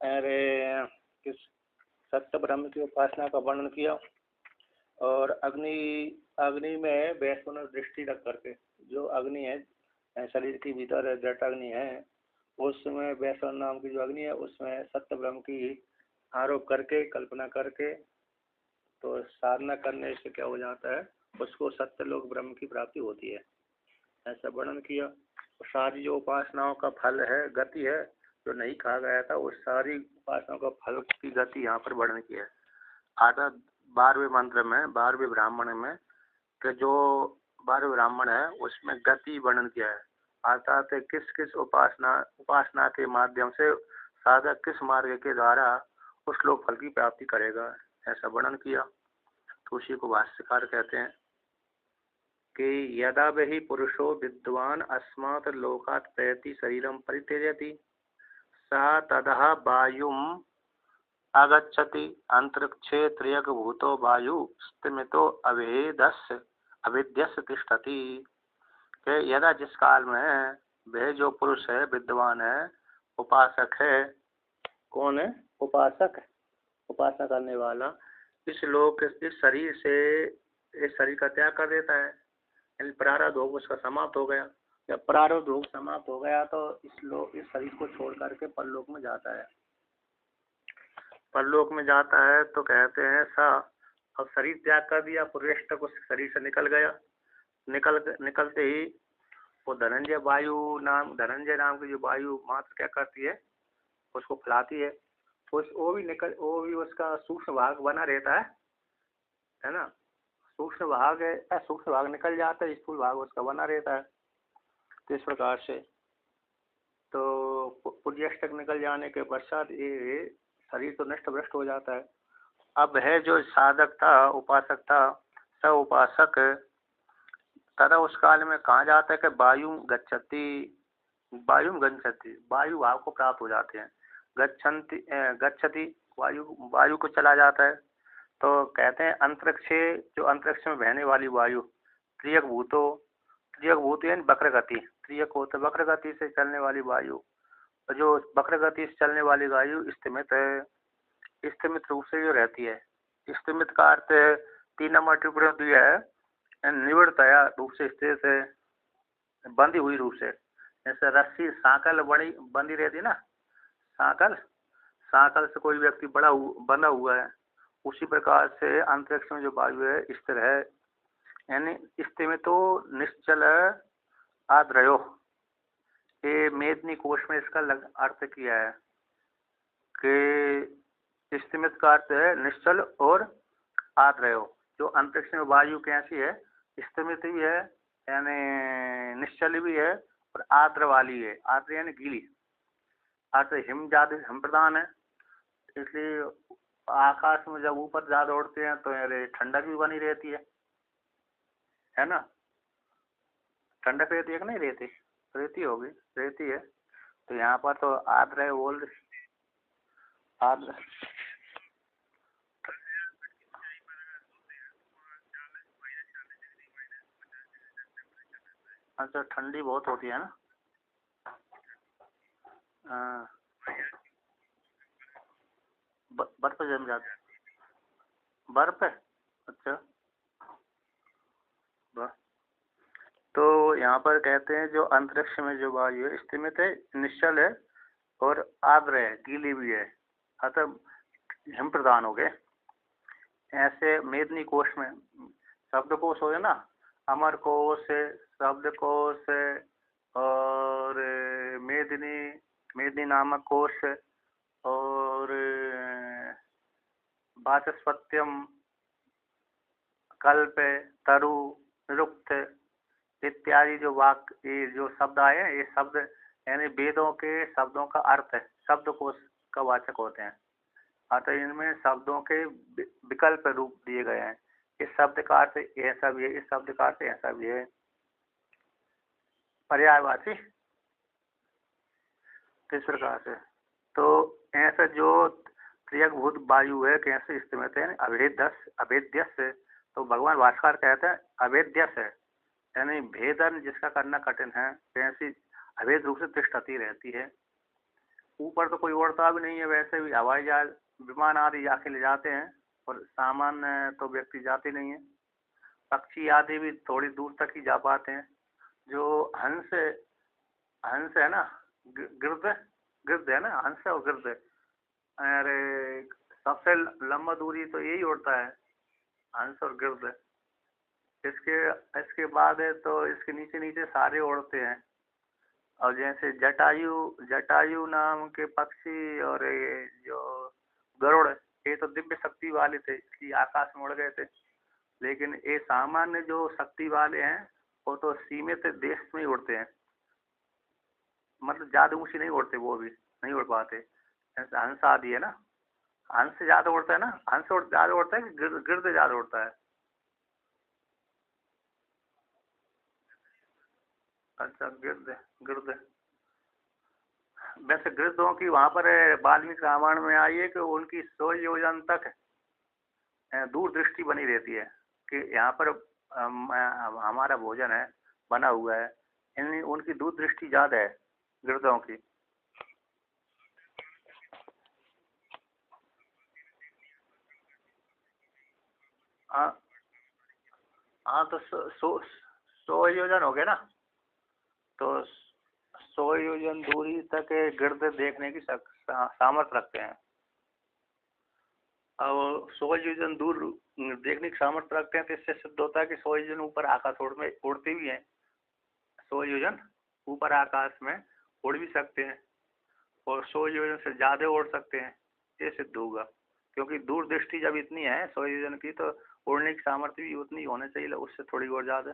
अरे किस सत्य ब्रह्म की उपासना का वर्णन किया। और अग्नि अग्नि में वैश्वनर दृष्टि रख करके, जो अग्नि है शरीर के भीतर जट अग्नि है, उसमें वैश्वन नाम की जो अग्नि है उसमें सत्य ब्रह्म की आरोप करके कल्पना करके तो साधना करने से क्या हो जाता है, उसको सत्य लोक ब्रह्म की प्राप्ति होती है, ऐसा वर्णन किया। और सारी जो उपासनाओं का फल है, गति है, जो नहीं कहा गया था, उस सारी उपासनाओं का फल की गति यहाँ पर वर्णन किया है। आधा 12वें मंत्र में 12वें ब्राह्मण में कि जो 12वें ब्राह्मण है उसमें गति वर्णन किया है, अर्थात किस किस उपासना के माध्यम से साधक किस मार्ग के द्वारा उस लोक फल की प्राप्ति करेगा, ऐसा वर्णन किया। तो उसी को भाष्यकार कहते हैं कि यदा वही पुरुषो विद्वान अस्मात् लोकात् प्रयति शरीरम परित्यजति सा ततः वायुम आगच्छति अंतरिक्षे त्रियक भूतो वायु स्थिमितो अभेद्यस्य तिष्ठति। यदा जिस काल में वह जो पुरुष है, विद्वान है, उपासक है, कौन है उपासक, उपासना करने वाला, इस लोक इस शरीर से इस शरीर का त्याग कर देता है, यानी प्रारब्ध भोग उसका समाप्त हो गया। जब प्रारब्ध भोग समाप्त हो गया तो इस शरीर को छोड़ करके परलोक में जाता है। परलोक में जाता है तो कहते हैं सा, अब शरीर त्याग कर दिया, पुरुष उस शरीर से निकल गया, निकलते ही वो धनंजय नाम की जो वायु मात्र क्या करती है, उसको फैलाती है। वो भी उसका सूक्ष्म भाग बना रहता है ना, सूक्ष्म भाग निकल जाता है, स्थूल भाग उसका बना रहता है। तो इस प्रकार से तो पुर्यष्टक निकल जाने के पश्चात ये शरीर तो नष्ट भ्रष्ट हो जाता है। अब है जो साधक था, उपासक था, स उपासक तथा उस काल में कहाँ जाता है कि वायु भाव को प्राप्त हो जाते हैं। गच्छति वायु को चला जाता है। तो कहते हैं अंतरिक्षे, जो अंतरिक्ष में बहने वाली वायु, त्रियक भूत यानी वक्र गति, त्रियक होता है वक्र गति से चलने वाली वायु, जो वक्र गति से चलने वाली वायु स्थिमित रूप से जो रहती है। स्थिमित का अर्थ 3 नंबर टिप्पणी दिया है, निवृत्तया रूप से स्थित है, बंधी हुई रूप से, जैसे रस्सी सांकल बंधी रहती है ना, सांकल से कोई व्यक्ति बंधा हुआ है, उसी प्रकार से अंतरिक्ष में जो वायु है स्थिर है, यानी स्थिमितो निश्चल आद्रयो। ये मेदिनी कोश में इसका अर्थ किया है कि स्थिमित का अर्थ है निश्चल और आद्रयो। जो अंतरिक्ष में वायु कैसी है, स्थिमित भी है यानी निश्चल भी है और आद्र वाली है, आद्र यानी गीली, अर्थ हिम प्रदान है। इसलिए आकाश में जब ऊपर ज्यादा उड़ते हैं तो यार ठंडक भी बनी रहती है ना, ठंडक रहती है कि नहीं रहती, रहती है। तो यहाँ पर तो आद्र है, बोल आद्र अच्छा, ठंडी बहुत होती है ना। हाँ, बर्फ जम जाती है, बर्फ है, अच्छा। तो यहाँ पर कहते हैं जो अंतरिक्ष में जो वायु है स्थिमित है, निश्चल है और आर्द्र है, गीली भी है, अतः हिम प्रदान हो गए। ऐसे मेदिनी कोश में शब्द कोश हो गया ना, अमर कोश, शब्द कोश और मेदिनी नामक कोश और वाचस्पत्यम, कल्प, तरु, निरुक्त इत्यादि जो ये जो शब्द आए हैं, ये शब्द यानी वेदों के शब्दों का अर्थ है, शब्द कोश का वाचक होते हैं। अतः इनमें शब्दों के विकल्प रूप दिए गए हैं, इस शब्द का अर्थ ऐसा भी है, इस शब्द का अर्थ ऐसा भी है, पर्यायवाची किस प्रकार से। तो ऐसा जो त्रियकभूत वायु है कैसे स्थिमित है, अभेद्य से, तो भगवान भास्कर कहते हैं अभेद्य से, यानी भेदन जिसका करना कठिन है, कैसी अभेद रूप से तिष्ठती रहती है। ऊपर तो कोई उड़ता भी नहीं है, वैसे भी हवाई जहाज विमान आदि जाके ले जाते हैं, और सामान्य तो व्यक्ति जाते नहीं है। पक्षी आदि भी थोड़ी दूर तक ही जा पाते हैं। जो हंस हंस है ना, गिरद गिरद है ना, हंस और गिरद। अरे सबसे लंबा दूरी तो यही उड़ता है, हंस और गिरद। इसके इसके बाद है तो इसके नीचे नीचे सारे उड़ते हैं। और जैसे जटायु जटायु नाम के पक्षी और ये जो गरुड़, ये तो दिव्य शक्ति वाले थे, इसलिए आकाश में उड़ गए थे। लेकिन ये सामान्य जो शक्ति वाले हैं वो तो सीमित देश में ही उड़ते हैं, मतलब ज्यादा ऊंची नहीं उड़ते, वो भी नहीं उड़ पाते। जैसे हंस आदि है ना, हंस से ज्यादा उड़ता है ना, ज्यादा उड़ता है कि गिरद ज्यादा उड़ता है? अच्छा, गिरद गिरद। वैसे गिरदों की वहां पर वाल्मीकि रामायण में आई है कि उनकी 100 योजन तक दूर दृष्टि बनी रहती है, कि यहाँ पर हमारा भोजन है, बना हुआ है। उनकी दूर दृष्टि ज्यादा है गिरदों की। हाँ हाँ, तो 100 योजन हो गए ना, तो 100 योजन दूरी तक गिरद देखने की सामर्थ्य रखते हैं। अब 100 योजन दूर देखने की सामर्थ्य रखते हैं, तो इससे सिद्ध होता है कि 100 योजन ऊपर आकाश में उड़ते भी हैं। 100 योजन ऊपर आकाश में उड़ भी सकते हैं, और 100 योजन से ज्यादा उड़ सकते हैं, ये सिद्ध होगा। क्योंकि दूर दृष्टि जब इतनी है 100 योजन की, तो उड़ने की सामर्थ्य भी उतनी होनी चाहिए, उससे थोड़ी और ज्यादा।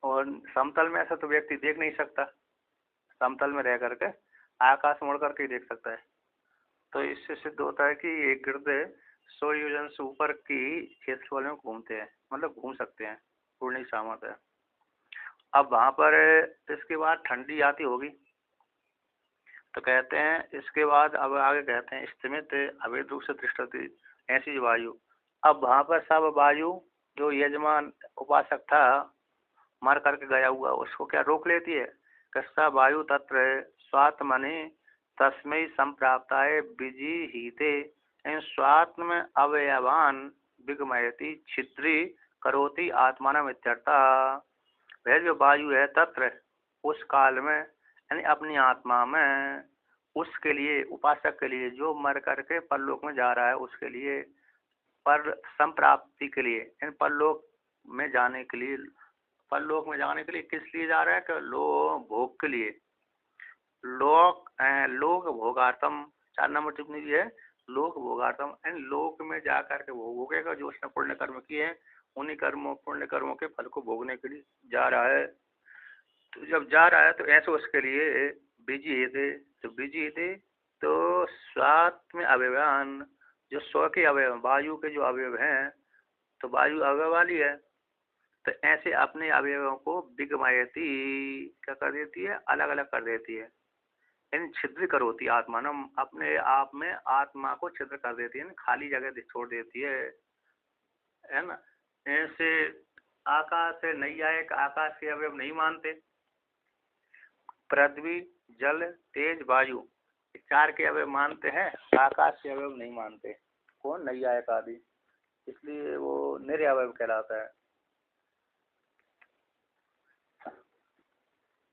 और समतल में ऐसा तो व्यक्ति देख नहीं सकता, समतल में रह करके आकाश में उड़ करके ही देख सकता है। तो इससे सिद्ध होता है कि एक गिरद 100 योजन से ऊपर की क्षेत्रफल में घूमते हैं, मतलब घूम सकते हैं, उड़ने की सामर्थ्य है। अब वहां पर इसके बाद ठंडी आती होगी, तो कहते हैं इसके बाद अब आगे कहते हैं स्थिमित अवैध रूप से तिष्ठति ऐसी वायु। अब वहां पर सब वायु, जो यजमान उपासक था मर करके गया हुआ, उसको क्या रोक लेती है? कस्सा वायु तत्र स्वात्मनि तस्मै संप्राप्ताय विजिहीते इन स्वात्म अवयवान विगमयति छिद्री करोति आत्मानम इत्यर्था। वह जो वायु है तत्र, उस काल में, यानी अपनी आत्मा में, उसके लिए, उपासक के लिए, जो मर करके परलोक में जा रहा है उसके लिए, पर संप्राप्ति के लिए, इन परलोक में जाने के लिए, परलोक में जाने के लिए किस लिए जा रहा है? कि भोग के लिए। लोक लोक भोगार्थम, 4 नंबर टिप्पणी भी है, लोक भोगार्थम, इन लोक में जा करके भोग भोगेगा जो उसने पुण्य कर्म किए हैं, उन्हीं कर्मों, पुण्य कर्मों के फल को भोगने के लिए जा रहा है। तो जब जा रहा है तो ऐसे उसके लिए बीजी थे, तो बीजी थे, तो स्वात में अवयवान, जो स्व के अवयव, वायु के जो अवयव हैं, तो वायु अवयव वाली है, तो ऐसे अपने अवयवों को विगमयती, क्या कर देती है? अलग अलग कर देती है। इन छिद्र करोती आत्मानम, अपने आप में आत्मा को छिद्र कर देती है, खाली जगह छोड़ देती है ना। ऐसे आकाश से नहीं आए, आकाश के अवयव नहीं मानते। पृथ्वी, जल, तेज, वायु, 4 के अवयव मानते हैं, आकाश के अवयव नहीं मानते। कौन? नैयायिक आदि, इसलिए वो निरअवयव कहलाता है।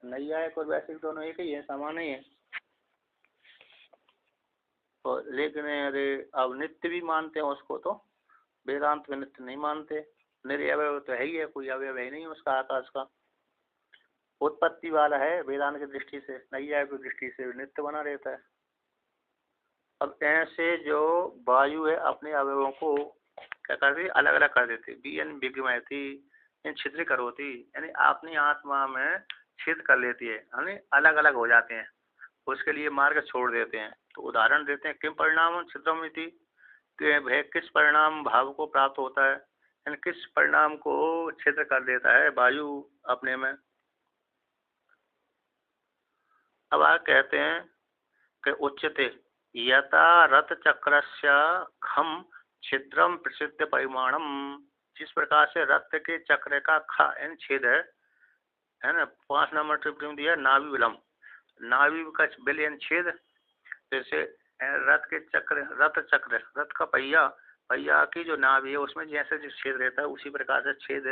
नैयायिक और वैसे दोनों एक ही है, समान ही है। और लेकिन अरे अब नित्य भी मानते हैं उसको, तो वेदांत में नित्य नहीं मानते। निरअवयव तो है ही है, कोई अवयव है नहीं उसका, आकाश का उत्पत्ति वाला है वेदांत की दृष्टि से, नैयायिक की दृष्टि से नित्य बना रहता है। अब ऐसे जो वायु है अपने अवयवों को क्या करती? अलग अलग कर देती, बीएन विगमयती, इन छिद्र करोती, यानी अपनी आत्मा में छिद्र कर लेती है, यानी अलग अलग हो जाते हैं, उसके लिए मार्ग छोड़ देते हैं। तो उदाहरण देते हैं, किम परिणाम छिद्रमिति, वह किस परिणाम भाव को प्राप्त होता है, यानी किस परिणाम को छिद्र कर देता है वायु अपने में। अब आगे कहते हैं कि उच्यते यथा रथ चक्रस्य खम छिद्रम प्रसिद्ध परिमाणम, जिस प्रकार से रथ के चक्र का ख, छेद है ना, 5 नंबर टिप्पणी दिया नाभि विलंब, नाभि का विलयन छेद, जैसे रथ का पहिया, पहिया की जो नाभि है उसमें जैसे जो छेद रहता है उसी प्रकार से छेद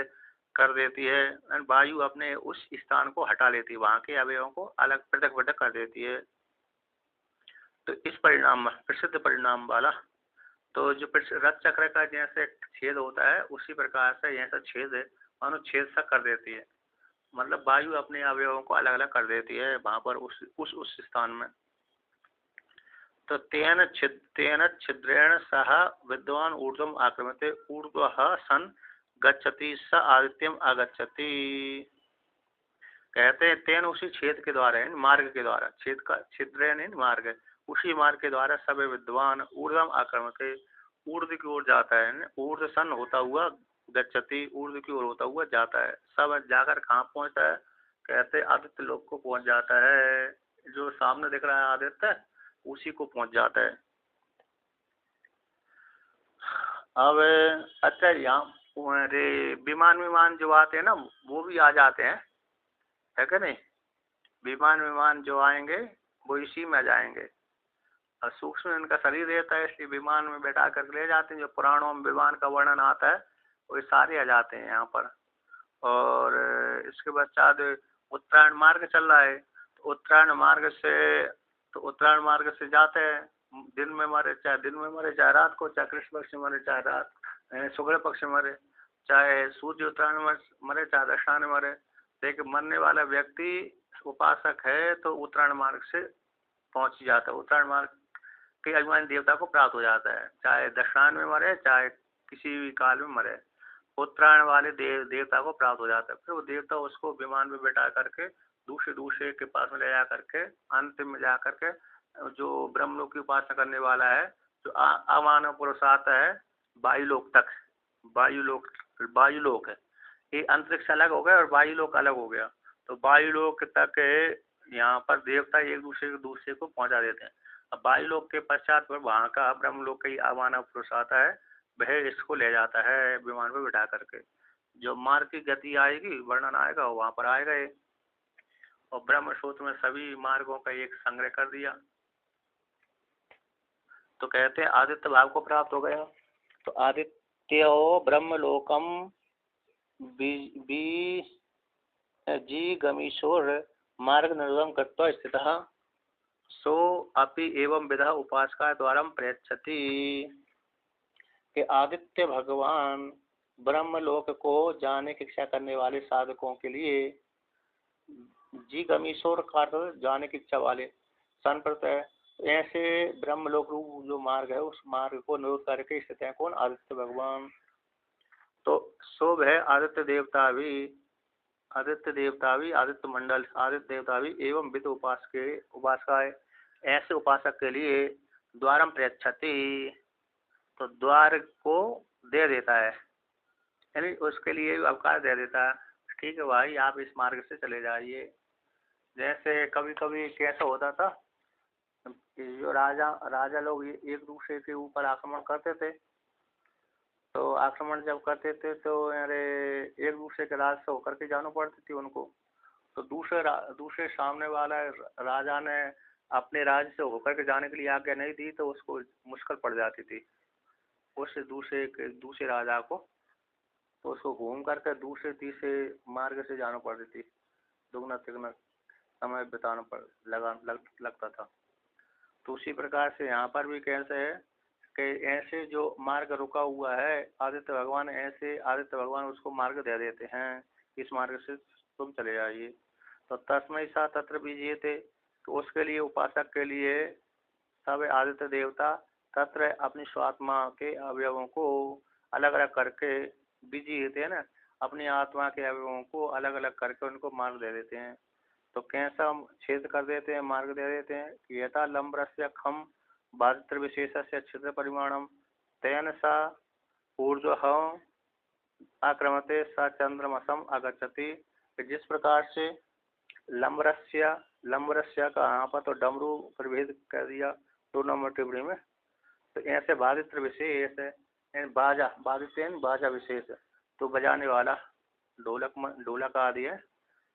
कर देती है। और वायु अपने उस स्थान को हटा लेती है, वहां के अवयवों को अलग पृथक पृथक कर देती है। तो इस परिणाम प्रसिद्ध परिणाम वाला, तो जो रथ चक्र का जैसे छेद होता है उसी प्रकार से ऐसा छेद है, मानो छेद सा कर देती है, मतलब वायु अपने अवयवों को अलग अलग कर देती है वहां पर उस स्थान में। तो तेन छिद्रेण सह विद्वान ऊर्ध्वम आक्रमते ऊर्ध्वः सन गच्छति स आदित्यम आगच्छति। कहते हैं तेन उसी छेद के द्वारा, मार्ग के द्वारा, छेद का छिद्रेण मार्ग, उसी मार्ग के द्वारा सब विद्वान ऊर्ध्वम आक्रमते, ऊर्ध्व की ओर जाता है, ऊर्ध्व सन होता हुआ गच्छति, ऊर्ध्व की ओर होता हुआ जाता है। सब जाकर कहाँ पहुंचता है? कहते आदित्य लोक को पहुंच जाता है, जो सामने दिख रहा है आदित्य उसी को पहुंच जाता है। अब अच्छा, यहाँ विमान जो आते हैं ना वो भी आ जाते हैं, है क्या नहीं? विमान जो आएंगे वो इसी में आ जाएंगे, और सूक्ष्म इनका शरीर रहता है इसलिए विमान में बैठा कर ले जाते हैं। जो पुराणों में विमान का वर्णन आता है वो सारे आ जाते हैं यहाँ पर। और इसके पश्चात उत्तरायण मार्ग चल रहा है, तो उत्तरायण मार्ग से जाते हैं, दिन में मरे चाहे रात को, चाहे कृष्ण पक्ष में मरे चाहे रात शुक्ल पक्ष में मरे, चाहे सूर्य उत्तरायण में मरे चाहे दक्षिणायन में मरे, लेकिन मरने वाला व्यक्ति उपासक है तो उत्तरायण मार्ग से पहुंच जाता है, उत्तरायण मार्ग के अभिमानी देवता को प्राप्त हो जाता है, चाहे दक्षिणायन में मरे चाहे किसी भी काल में मरे, उत्तरायण वाले देवता को प्राप्त हो जाता है। फिर वो देवता उसको विमान में बैठा करके दूसरे के पास में ले जा करके अंतिम में जा करके जो ब्रह्मलोक की उपासना करने वाला है, जो अमानव पुरुष आता है वायुलोक तक, वायुलोक है, ये अंतरिक्ष अलग हो गया और वायुलोक अलग हो गया। तो वायुलोक तक यहाँ पर देवता एक दूसरे को पहुंचा देते हैं। अब वायुलोक के पश्चात पर वहाँ का ब्रह्मलोक का अमानव पुरुष आता है, वह इसको ले जाता है विमान में बिठा करके। जो मार्ग की गति आएगी, वर्णन आएगा, वहां पर आएगा ये। और ब्रह्म सूत्र में सभी मार्गों का एक संग्रह कर दिया। तो कहते हैं आदित्य भाव को प्राप्त हो गया। तो आदित्यो ब्रह्मलोकम जी गमीश्वर मार्ग निर्गम कृत्वा स्थितः सो अपि एवं विधा उपासका द्वारा प्रयच्छति। कि आदित्य भगवान ब्रह्मलोक को जाने की इच्छा करने वाले साधकों के लिए, जी गमीश्वर का जाने की इच्छा वाले संप्रत है, ऐसे ब्रह्मलोक रूप जो मार्ग है उस मार्ग को निरोध करके स्थित है कौन? आदित्य भगवान। तो शुभ है आदित्य देवता भी आदित्य मंडल, आदित्य देवता भी एवं विद उपासकाएं, ऐसे उपासक के लिए द्वारम प्रयच्छति, तो द्वार को दे देता है, यानी उसके लिए अवकाश दे देता है। ठीक है भाई, आप इस मार्ग से चले जाइए। जैसे कभी कभी कैसा होता था, जो राजा लोग एक दूसरे के ऊपर आक्रमण करते थे, तो आक्रमण जब करते थे तो अरे एक दूसरे के राज से होकर के जाना पड़ती थी उनको। तो दूसरे सामने वाला राजा ने अपने राज्य से होकर के जाने के लिए आज्ञा नहीं दी, तो उसको मुश्किल पड़ जाती थी उस दूसरे राजा को, तो उसको घूम करके दूसरे तीसरे मार्ग से जाना पड़ती थी, दुगना तिगना समय बिताना लगता था। तो उसी प्रकार से यहाँ पर भी कैसे है कि ऐसे जो मार्ग रुका हुआ है आदित्य भगवान उसको मार्ग दे देते हैं, इस मार्ग से तुम चले जाइए। तो तस्मै सा तत्र बीजिए, तो उसके लिए उपासक के लिए सब आदित्य देवता तत्र अपनी स्वात्मा के अवयवों को अलग अलग करके बीजिए ना, अपनी आत्मा के अवयवों को अलग अलग करके उनको मार्ग दे देते हैं। तो कैसा छेद कर देते हैं, मार्ग दे देते हैं कि यथा लंब्रस्य खम बाधित्र विशेषस्य छिद्र परिमाणम तेन सा ऊर्ध्वः आक्रमते स चंद्रमसम आगच्छति। जिस प्रकार से लंबरस्य का यहाँ पर तो डमरू प्रभेद कर दिया 2 नंबर टिप्पणी में। तो ऐसे बाधित्र विशेष है, बाजा विशेष, तो बजाने वाला ढोलक आदि है।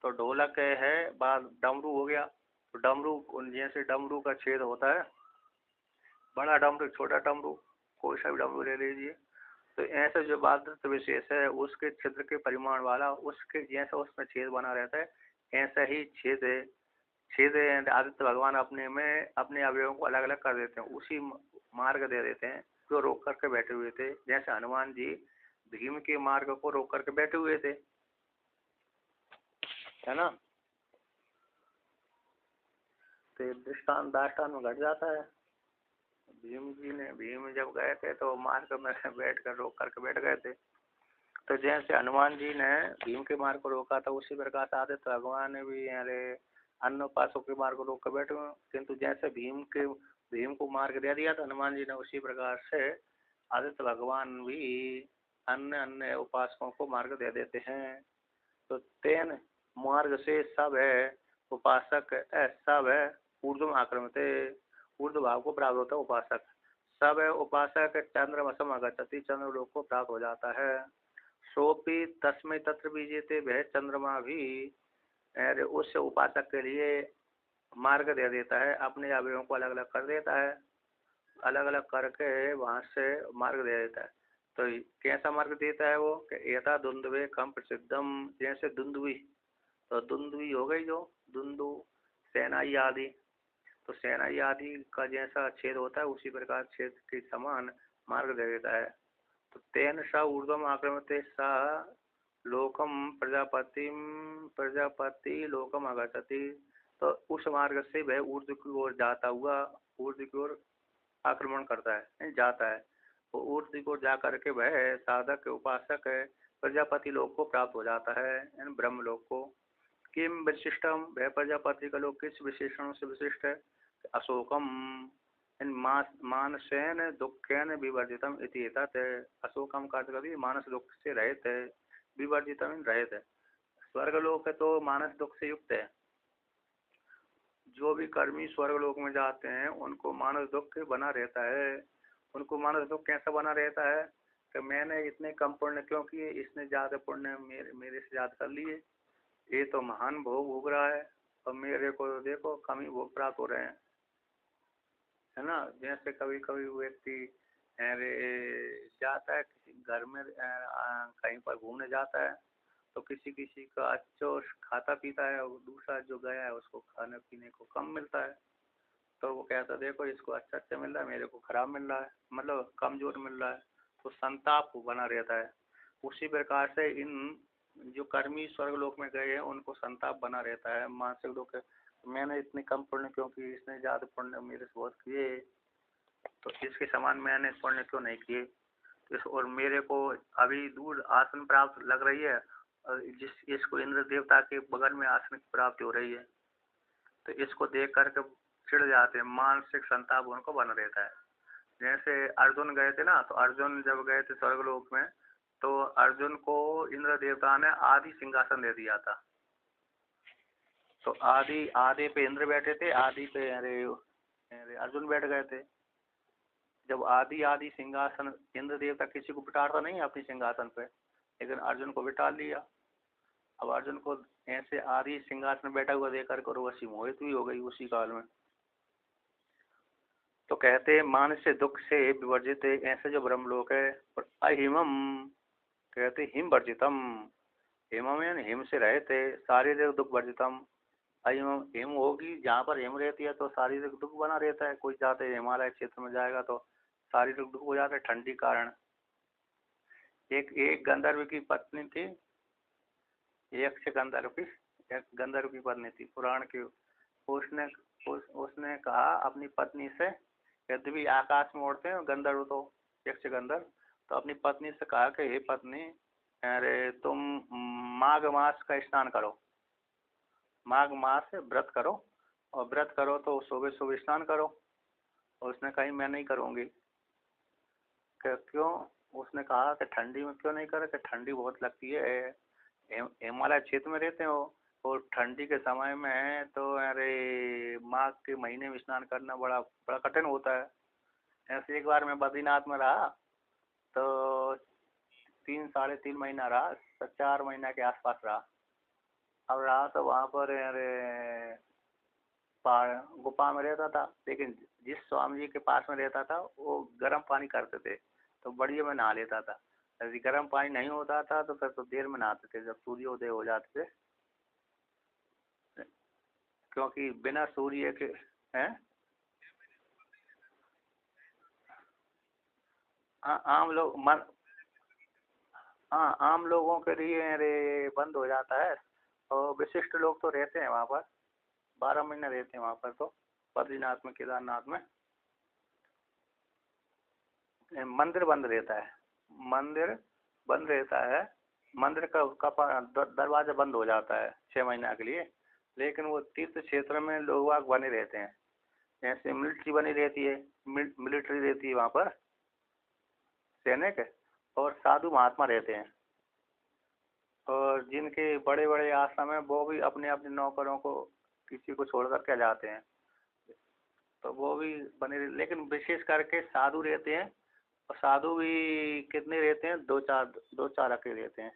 तो ढोलक है, बाद डमरू हो गया, तो डमरू, जैसे डमरू का छेद होता है, बड़ा डमरू, छोटा डमरू, कोई सा भी डमरू ले लीजिए, तो ऐसा जो बाध्यता विशेष है उसके छिद्र के परिमाण वाला, उसके जैसा उसमें छेद बना रहता है, ऐसा ही छेद आदित्य भगवान अपने में अपने अवयवों को अलग अलग कर देते हैं, उसी मार्ग दे देते हैं जो रोक करके बैठे हुए थे। जैसे हनुमान जी भीम के मार्ग को रोक करके बैठे हुए थे, है ना। तो दृष्टांत दाष्टान में घट जाता है। भीम जब गए थे तो मार्ग में बैठ कर रोक करके बैठ गए थे। तो जैसे हनुमान जी ने भीम के मार्ग को रोका था, उसी प्रकार से आदित्य भगवान ने भी अरे अन्य उपासकों के मार्ग को रोक कर बैठे हुए। किंतु जैसे भीम को मार्ग दे दिया था हनुमान जी ने, उसी प्रकार से आदित्य भगवान भी अन्य अन्य उपासकों को मार्ग दे देते हैं। तो तेन मार्ग से सब है उपासक, सब है ऊर्ध्व आक्रमित, ऊर्ध्व भाव को प्राप्त होता है उपासक, सब है उपासक चंद्रमसम अगच्छति, चंद्र लोक को प्राप्त हो जाता है। सोपी तस्मै तत्र बीजेते, वह चंद्रमा भी उस उपासक के लिए मार्ग दे देता है, अपने अवयवों को अलग अलग कर देता है, अलग अलग करके वहां से मार्ग दे देता है। तो कैसा मार्ग देता है वो, यथा दुंदुभे कम प्रसिद्धम, जैसे दुंदुभी, तो दुंदुभी हो गई जो दुंदु सेनाई आदि, तो सेनाई आदि का जैसा छेद होता है उसी प्रकार छेद के समान मार्ग दे देता है। तो तेन सा ऊर्ध्वम आक्रमते सा लोकम प्रजापति लोकम आगच्छति, तो उस मार्ग से वह ऊर्ध्व की ओर जाता हुआ ऊर्ध्व की ओर आक्रमण करता है, जाता है। वो ऊर्ध्व की ओर जा करके वह साधक उपासक प्रजापति लोक को प्राप्त हो जाता है, यानी ब्रह्म लोक को। किम विशिष्टम, वह प्रजापति का लोक किस विशेषणों से विशिष्ट है, अशोकम मानसेन दुखेन विवर्जितम इति एतत्, अशोकम का अर्थ कभी मानस दुख से रहित है, विवर्जितम रहित है। स्वर्गलोक है तो मानस दुख से युक्त है, जो भी कर्मी स्वर्गलोक में जाते हैं उनको मानस दुख बना रहता है। उनको मानस दुख कैसा बना रहता है कि मैंने इतने कम पुण्य क्यों किए, इसने ज्यादा पुण्य मेरे से ज्यादा कर लिए, ये तो महान भोग भोग रहा है और मेरे को देखो कम ही भोग प्राप्त हो रहे हैं, है ना। जैसे कभी कभी व्यक्ति जाता है किसी घर में कहीं पर घूमने जाता है, तो किसी किसी का अच्छा खाता पीता है और दूसरा जो गया है उसको खाने पीने को कम मिलता है, तो वो कहता है देखो इसको अच्छा अच्छा मिल रहा है, मेरे को खराब मिल रहा है, मतलब कमजोर मिल रहा है, तो संताप बना रहता है। उसी प्रकार से इन जो कर्मी स्वर्गलोक में गए हैं उनको संताप बना रहता है, मानसिक दुख, मैंने इतने कम पुण्य क्यों किए, इसने ज्यादा पुण्य मेरे से बहुत किए, तो इसके समान मैंने पुण्य क्यों नहीं किए, और मेरे को अभी दूर आसन प्राप्त लग रही है और इसको इंद्र देवता के बगल में आसन की प्राप्ति हो रही है, तो इसको देख करके चिढ़ जाते हैं, मानसिक संताप उनको बना रहता है। जैसे अर्जुन गए थे ना, तो अर्जुन जब गए थे स्वर्गलोक में, तो अर्जुन को इंद्र देवता ने आदि सिंहासन दे दिया था, तो आदि पे इंद्र बैठे थे, आदि पे अरे अर्जुन बैठ गए थे। जब आदि सिंहासन इंद्र देवता किसी को बिठाता नहीं है अपनी सिंहासन पे, लेकिन अर्जुन को बिठा लिया। अब अर्जुन को ऐसे आदि सिंहासन में बैठा हुआ देखकर उर्वशी मोहित हुई हो गई उसी काल में। तो कहते मानस दुख से विवर्जित, ऐसे जो ब्रह्मलोक है, अहिमम कहते हिम वर्जितम, हिमम यानी हिम से रहते, शारीरिक दुख वर्जितम, अहिम हिम होगी जहाँ पर हिम रहती है तो शारीरिक दुख बना रहता है, कोई जाते हिमालय क्षेत्र में जाएगा तो शारीरिक दुख हो जाता है ठंडी कारण। एक गंधर्व की पत्नी थी, एक गंधर्व की पत्नी थी पुराण की, उसने कहा अपनी पत्नी से, यदि भी आकाश में उड़ते हैं गंधर्व, तो यक्ष गंधर्व, तो अपनी पत्नी से कहा कि हे पत्नी, अरे तुम माघ मास का स्नान करो, माघ मास व्रत करो, और व्रत करो तो सुबह सुबह स्नान करो। और उसने कही मैं नहीं करूँगी। क्यों? उसने कहा कि ठंडी में क्यों नहीं करे, कि ठंडी बहुत लगती है, हिमालय क्षेत्र में रहते हो और ठंडी के समय में तो अरे माघ के महीने में स्नान करना बड़ा बड़ा कठिन होता है। ऐसे एक बार मैं बद्रीनाथ में रहा, तो 3 साढ़े 3 महीना रहा, तो 4 महीना के आसपास रहा। अब रहा तो वहाँ पर अरे गुफा में रहता था, लेकिन जिस स्वामी जी के पास में रहता था वो गर्म पानी करते थे, तो बढ़िया में नहा लेता था। यदि गर्म पानी नहीं होता था तो फिर तो देर में नहाते थे, जब सूर्योदय हो जाते थे, क्योंकि बिना सूर्य के हैं। हाँ आम लोग मन हाँ आम लोगों के लिए अरे बंद हो जाता है, और विशिष्ट लोग तो रहते हैं वहाँ पर, 12 महीने रहते हैं वहाँ पर, तो बद्रीनाथ में, केदारनाथ में मंदिर बंद रहता है। मंदिर बंद रहता है। मंदिर का दरवाजा बंद हो जाता है 6 महीने के लिए, लेकिन वो तीर्थ क्षेत्र में लोग वाग बने रहते हैं। जैसे मिलिट्री बनी रहती है, मिलिट्री रहती है वहाँ पर, सैनिक, और साधु महात्मा रहते हैं। और जिनके बड़े बड़े आश्रम है वो भी अपने अपने नौकरों को किसी को छोड़ करके जाते हैं, तो वो भी बने लेकिन विशेष करके साधु रहते हैं। और साधु भी कितने रहते हैं, दो चार रखे रहते हैं,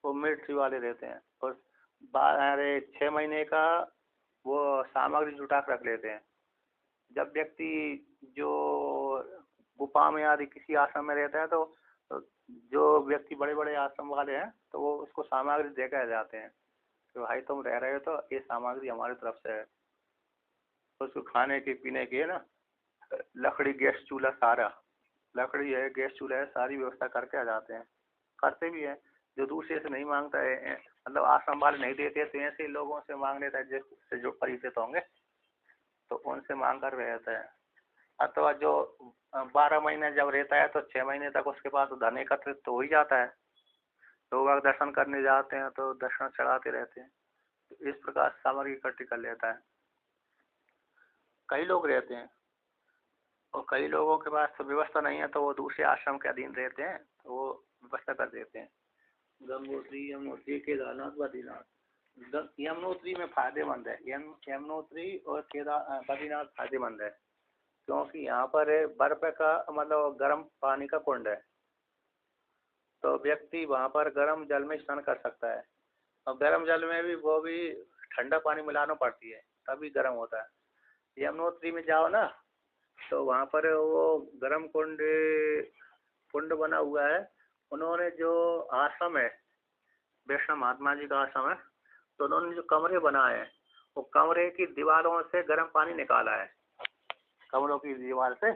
वो मिलिट्री वाले रहते हैं। और अरे 6 महीने का वो सामग्री जुटा कर रख लेते हैं। जब व्यक्ति जो गुफा में आदि किसी आश्रम में रहता है तो जो व्यक्ति बड़े बड़े आश्रम वाले हैं तो वो उसको सामग्री देकर जाते हैं कि भाई तुम रह रहे हो तो ये सामग्री हमारी तरफ से है। तो उसको खाने की पीने की है ना, लकड़ी गैस चूल्हा सारा, लकड़ी है गैस चूल्हा है, सारी व्यवस्था करके आ जाते हैं। करते भी हैं, जो दूसरे से नहीं मांगता है, मतलब आश्रम वाले नहीं देते तो ऐसे लोगों से मांग लेता है जिससे जो परिचित होंगे, तो उनसे मांग कर रहता है। अथवा जो 12 महीने जब रहता है तो 6 महीने तक उसके पास धन एकत्रित तो हो ही जाता है, लोग अगर दर्शन करने जाते हैं तो दर्शन चढ़ाते रहते हैं, तो इस प्रकार सामग्री इकट्ठी कर लेता है। कई लोग रहते हैं, और कई लोगों के पास तो व्यवस्था नहीं है तो वो दूसरे आश्रम के अधीन रहते हैं, तो वो व्यवस्था कर देते हैं। गंगोत्री, यमुनोत्री, केदारनाथ, बद्रीनाथ। यमुनोत्री में फायदेमंद है, यमुनोत्री और केदार बद्रीनाथ फायदेमंद है, क्योंकि यहाँ पर बर्फ का मतलब गर्म पानी का कुंड है, तो व्यक्ति वहाँ पर गर्म जल में स्नान कर सकता है। और गर्म जल में भी वो भी ठंडा पानी मिलाना पड़ती है, तभी गर्म होता है। यमुनोत्री में जाओ ना, तो वहाँ पर वो गर्म कुंड कुंड बना हुआ है। उन्होंने जो आश्रम है, वैष्णव महात्मा जी का आश्रम है, तो उन्होंने जो कमरे बनाए हैं, वो कमरे की दीवारों से गर्म पानी निकाला है, कमरों की दीवार से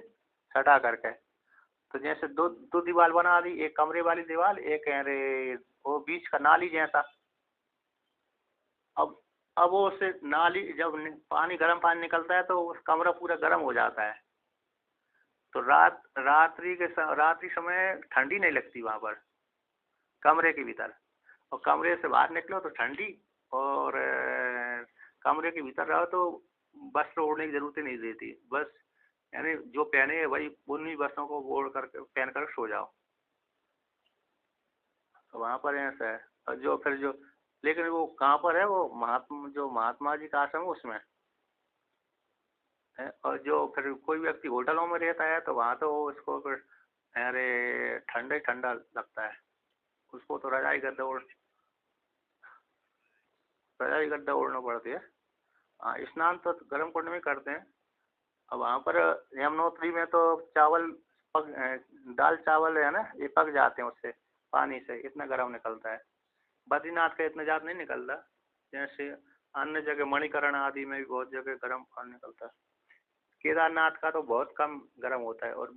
सटा करके। तो जैसे दो दो दीवार बना दी, एक कमरे वाली दीवार, एक अरे वो बीच का नाली जैसा। अब अब वो उससे नाली जब पानी गर्म पानी निकलता है तो उस कमरा पूरा गर्म हो जाता है, तो रात्रि समय ठंडी नहीं लगती वहाँ पर कमरे के भीतर। और कमरे से बाहर निकलो तो ठंडी, और कमरे के भीतर रहो तो वस्त्र ओढ़ने की जरूरत ही नहीं रहती, बस यानी जो पहने है वही उन्हीं वस्त्रों को ओढ़ करके पहन कर सो जाओ। तो वहाँ पर ऐसा है। और जो फिर जो लेकिन वो कहाँ पर है, वो महात्मा जी का आश्रम है उसमें है। और जो फिर कोई व्यक्ति होटलों में रहता है तो वहाँ तो उसको फिर अरे ठंडा ही ठंडा लगता है, उसको तो रजाई गद्दा ओढ़ना पड़ती है। हाँ स्नान तो गर्म कुंड में करते हैं। अब वहाँ पर यमुनोत्री में तो चावल दाल चावल है ना, ये पक जाते हैं उससे, पानी से इतना गर्म निकलता है। बद्रीनाथ का इतना ज़्यादा नहीं निकलता, जैसे अन्य जगह मणिकरण आदि में भी बहुत जगह गर्म पानी निकलता है। केदारनाथ का तो बहुत कम गर्म होता है। और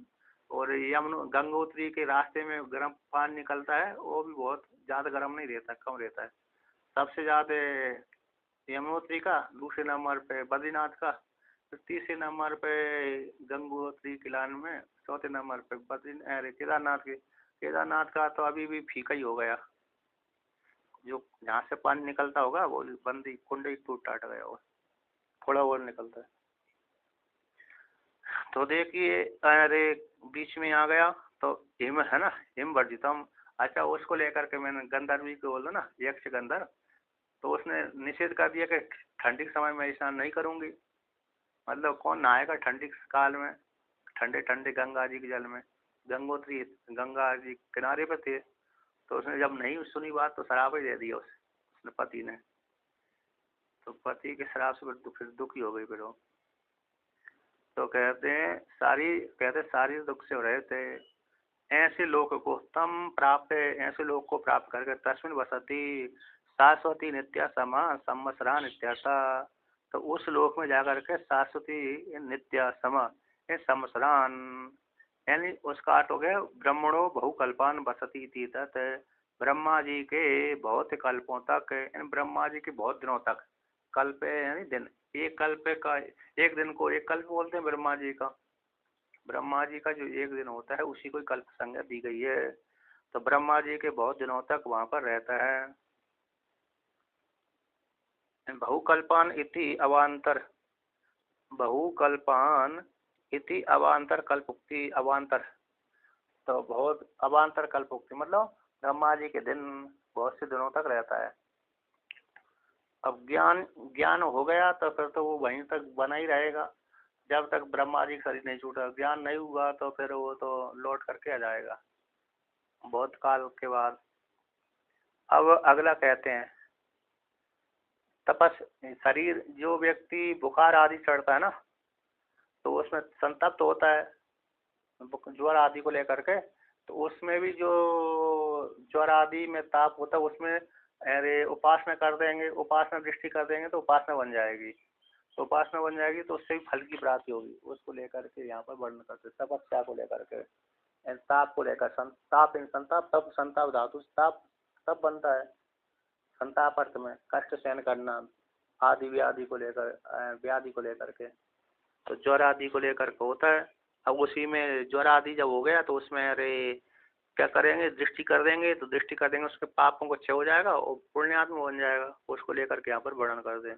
गंगोत्री के रास्ते में गर्म पानी निकलता है, वो भी बहुत ज़्यादा गर्म नहीं रहता, कम रहता है। सबसे ज़्यादा यमुनोत्री का, दूसरे नंबर पे बद्रीनाथ का, फिर तीसरे नंबर पे गंगोत्री किलान में, चौथे नंबर पे अरे केदारनाथ का तो अभी भी फीका ही हो गया, जो जहाँ से पानी निकलता होगा वो बंदी कुंड ही टूट टाट गया होगा, थोड़ा और निकलता है। तो देखिए अरे बीच में आ गया तो हिम है ना, हिम वर्जितम। अच्छा उसको लेकर के मैंने गंधर्वी को बोला ना, यक्ष गंधर्व, तो उसने निषेध कर दिया कि ठंडी के समय में स्नान नहीं करूंगी। मतलब कौन नहाएगा ठंडी काल में, ठंडे ठंडे गंगा जी के जल में। गंगोत्री गंगा जी किनारे पे थे, तो उसने जब नहीं सुनी बात तो शराब ही दे दिया उसने पति ने। तो पति के श्राप से फिर दुखी हो गई फिर वो। तो कहते सारी दुख से हो रहे थे। ऐसे लोग को तम प्राप्त, ऐसे लोग को प्राप्त करके तस्मिन वसती शाश्वती नित्या समा संवत्सरा नित्यासा। तो उस लोक में जाकर के शाश्वती नित्य सम संवत्सरान, यानी उसका अर्थ हो गया ब्रह्मणो बहुकल्पान बसती थी तत्, ब्रह्मा जी के बहुत कल्पों तक, यानी ब्रह्मा जी के बहुत दिनों तक, कल्प यानी दिन, एक कल्प का, एक दिन को एक कल्प बोलते हैं ब्रह्मा जी का। ब्रह्मा जी का जो एक दिन होता है उसी को कल्प संज्ञा दी गई है। तो ब्रह्मा जी के बहुत दिनों तक वहां पर रहता है। बहुकल्पान इति अवांतर, बहुकल्पान इति अवांतर कल्पोक्ति, अवांतर तो बहुत, अवांतर कल्पोक्ति मतलब ब्रह्मा जी के दिन बहुत से दिनों तक रहता है। अब ज्ञान ज्ञान हो गया तो फिर तो वो वहीं तक बना ही रहेगा जब तक ब्रह्मा जी का शरीर नहीं छूटा। ज्ञान नहीं हुआ तो फिर वो तो लौट करके आ जाएगा बहुत काल के बाद। अब अगला कहते हैं तपस, शरीर जो व्यक्ति बुखार आदि चढ़ता है ना, तो उसमें संतप्त होता है ज्वर आदि को लेकर के, तो उसमें भी जो ज्वर आदि में ताप होता है उसमें अरे उपासना कर देंगे, उपासना दृष्टि कर देंगे तो उपासना बन जाएगी। तो उपासना बन जाएगी तो उससे भी फल की प्राप्ति होगी। उसको लेकर के यहाँ पर वर्णन करते तपस्या को लेकर के, ताप को लेकर, संताप संताप तब संताप धातु ताप तब बनता है। संताप अर्थ में कष्ट सहन करना आदि व्याधि को लेकर, व्याधि को लेकर के, तो ज्वर आदि को लेकर के होता है। अब उसी में ज्वर आदि जब हो गया तो उसमें अरे क्या करेंगे, दृष्टि कर देंगे, तो दृष्टि कर देंगे उसके पापों को क्षय हो जाएगा और पुण्यात्मा बन जाएगा। उसको लेकर के यहाँ पर वर्णन कर दें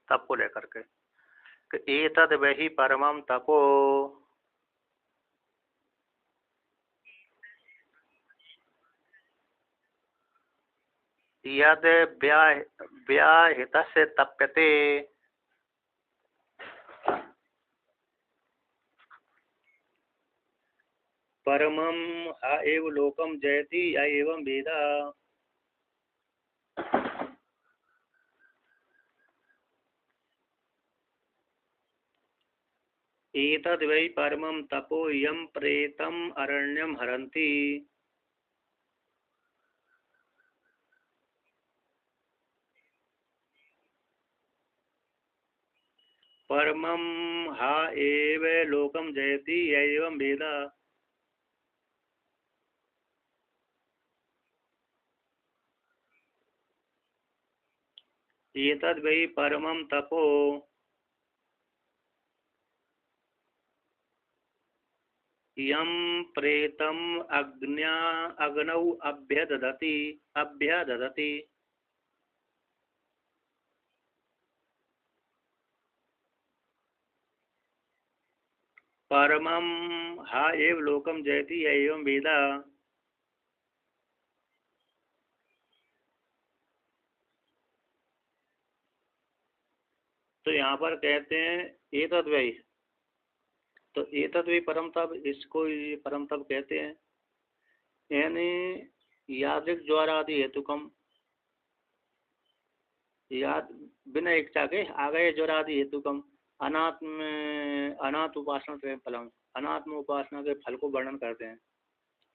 तप को लेकर के कि एतद वही परमम तपो, यद व्याहितस्य तप्यते, परमं ह एव लोकम जयति य एवं वेद। एतद् वै परमं तपो यं प्रेतम् अरण्यं हरन्ति। परमं ह एव लोकम जयति य एवं वेद। एतद् वै परमं तपो यं प्रेतम् अग्नौ अभ्यदधति। परमं ह एव लोकम जयति य एवं वेद। तो यहाँ पर कहते हैं एतद् वै, तो एतद् वै परम तप, इसको ये परम तप कहते हैं। यानी यादृक ज्वर आदि हेतुकम, याद बिना इच्छा के आ गए ज्वर आदि हेतुकम, अनाथ उपासना के फलम, अनात्म उपासना के फल को वर्णन करते हैं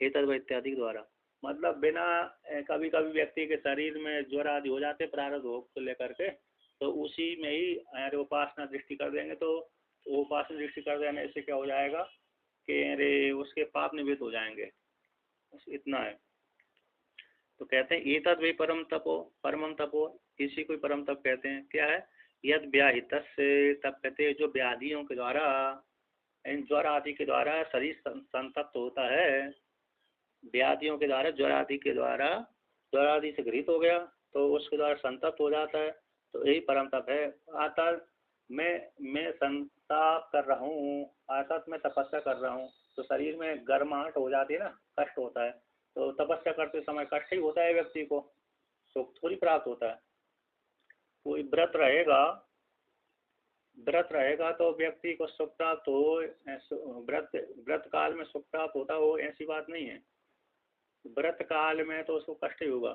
एतद् वै इत्यादि द्वारा। मतलब बिना, कभी कभी व्यक्ति के शरीर में ज्वर आदि हो जाते प्रारब्ध भोग को लेकर के, तो उसी में ही उपासना दृष्टि कर देंगे, तो उपासना दृष्टि कर देने से क्या हो जाएगा कि अरे उसके पाप निवृत्त हो जाएंगे। बस इतना है। तो कहते हैं एतद् वै परम तपो, परमम तपो, इसी को परम तप कहते हैं। क्या है, यद व्याहितस्य तप कहते हैं जो व्याधियों के द्वारा, इन ज्वर आदि के द्वारा शरीर संतप्त होता है, व्याधियों के द्वारा ज्वर आदि के द्वारा, ज्वर आदि से घृत हो गया तो उसके द्वारा संतप्त हो जाता है, तो यही परम तप है। अर्थात मैं संताप कर रहा हूँ, अर्थात मैं तपस्या कर रहा हूँ, तो शरीर में गर्माहट हो जाती है ना, कष्ट होता है, तो तपस्या करते समय कष्ट ही होता है व्यक्ति को, सुख थोड़ी प्राप्त होता है। कोई व्रत रहेगा तो व्यक्ति को सुख प्राप्त हो, व्रत व्रत काल में सुख प्राप्त होता हो ऐसी बात नहीं है। व्रत काल में तो उसको कष्ट ही होगा।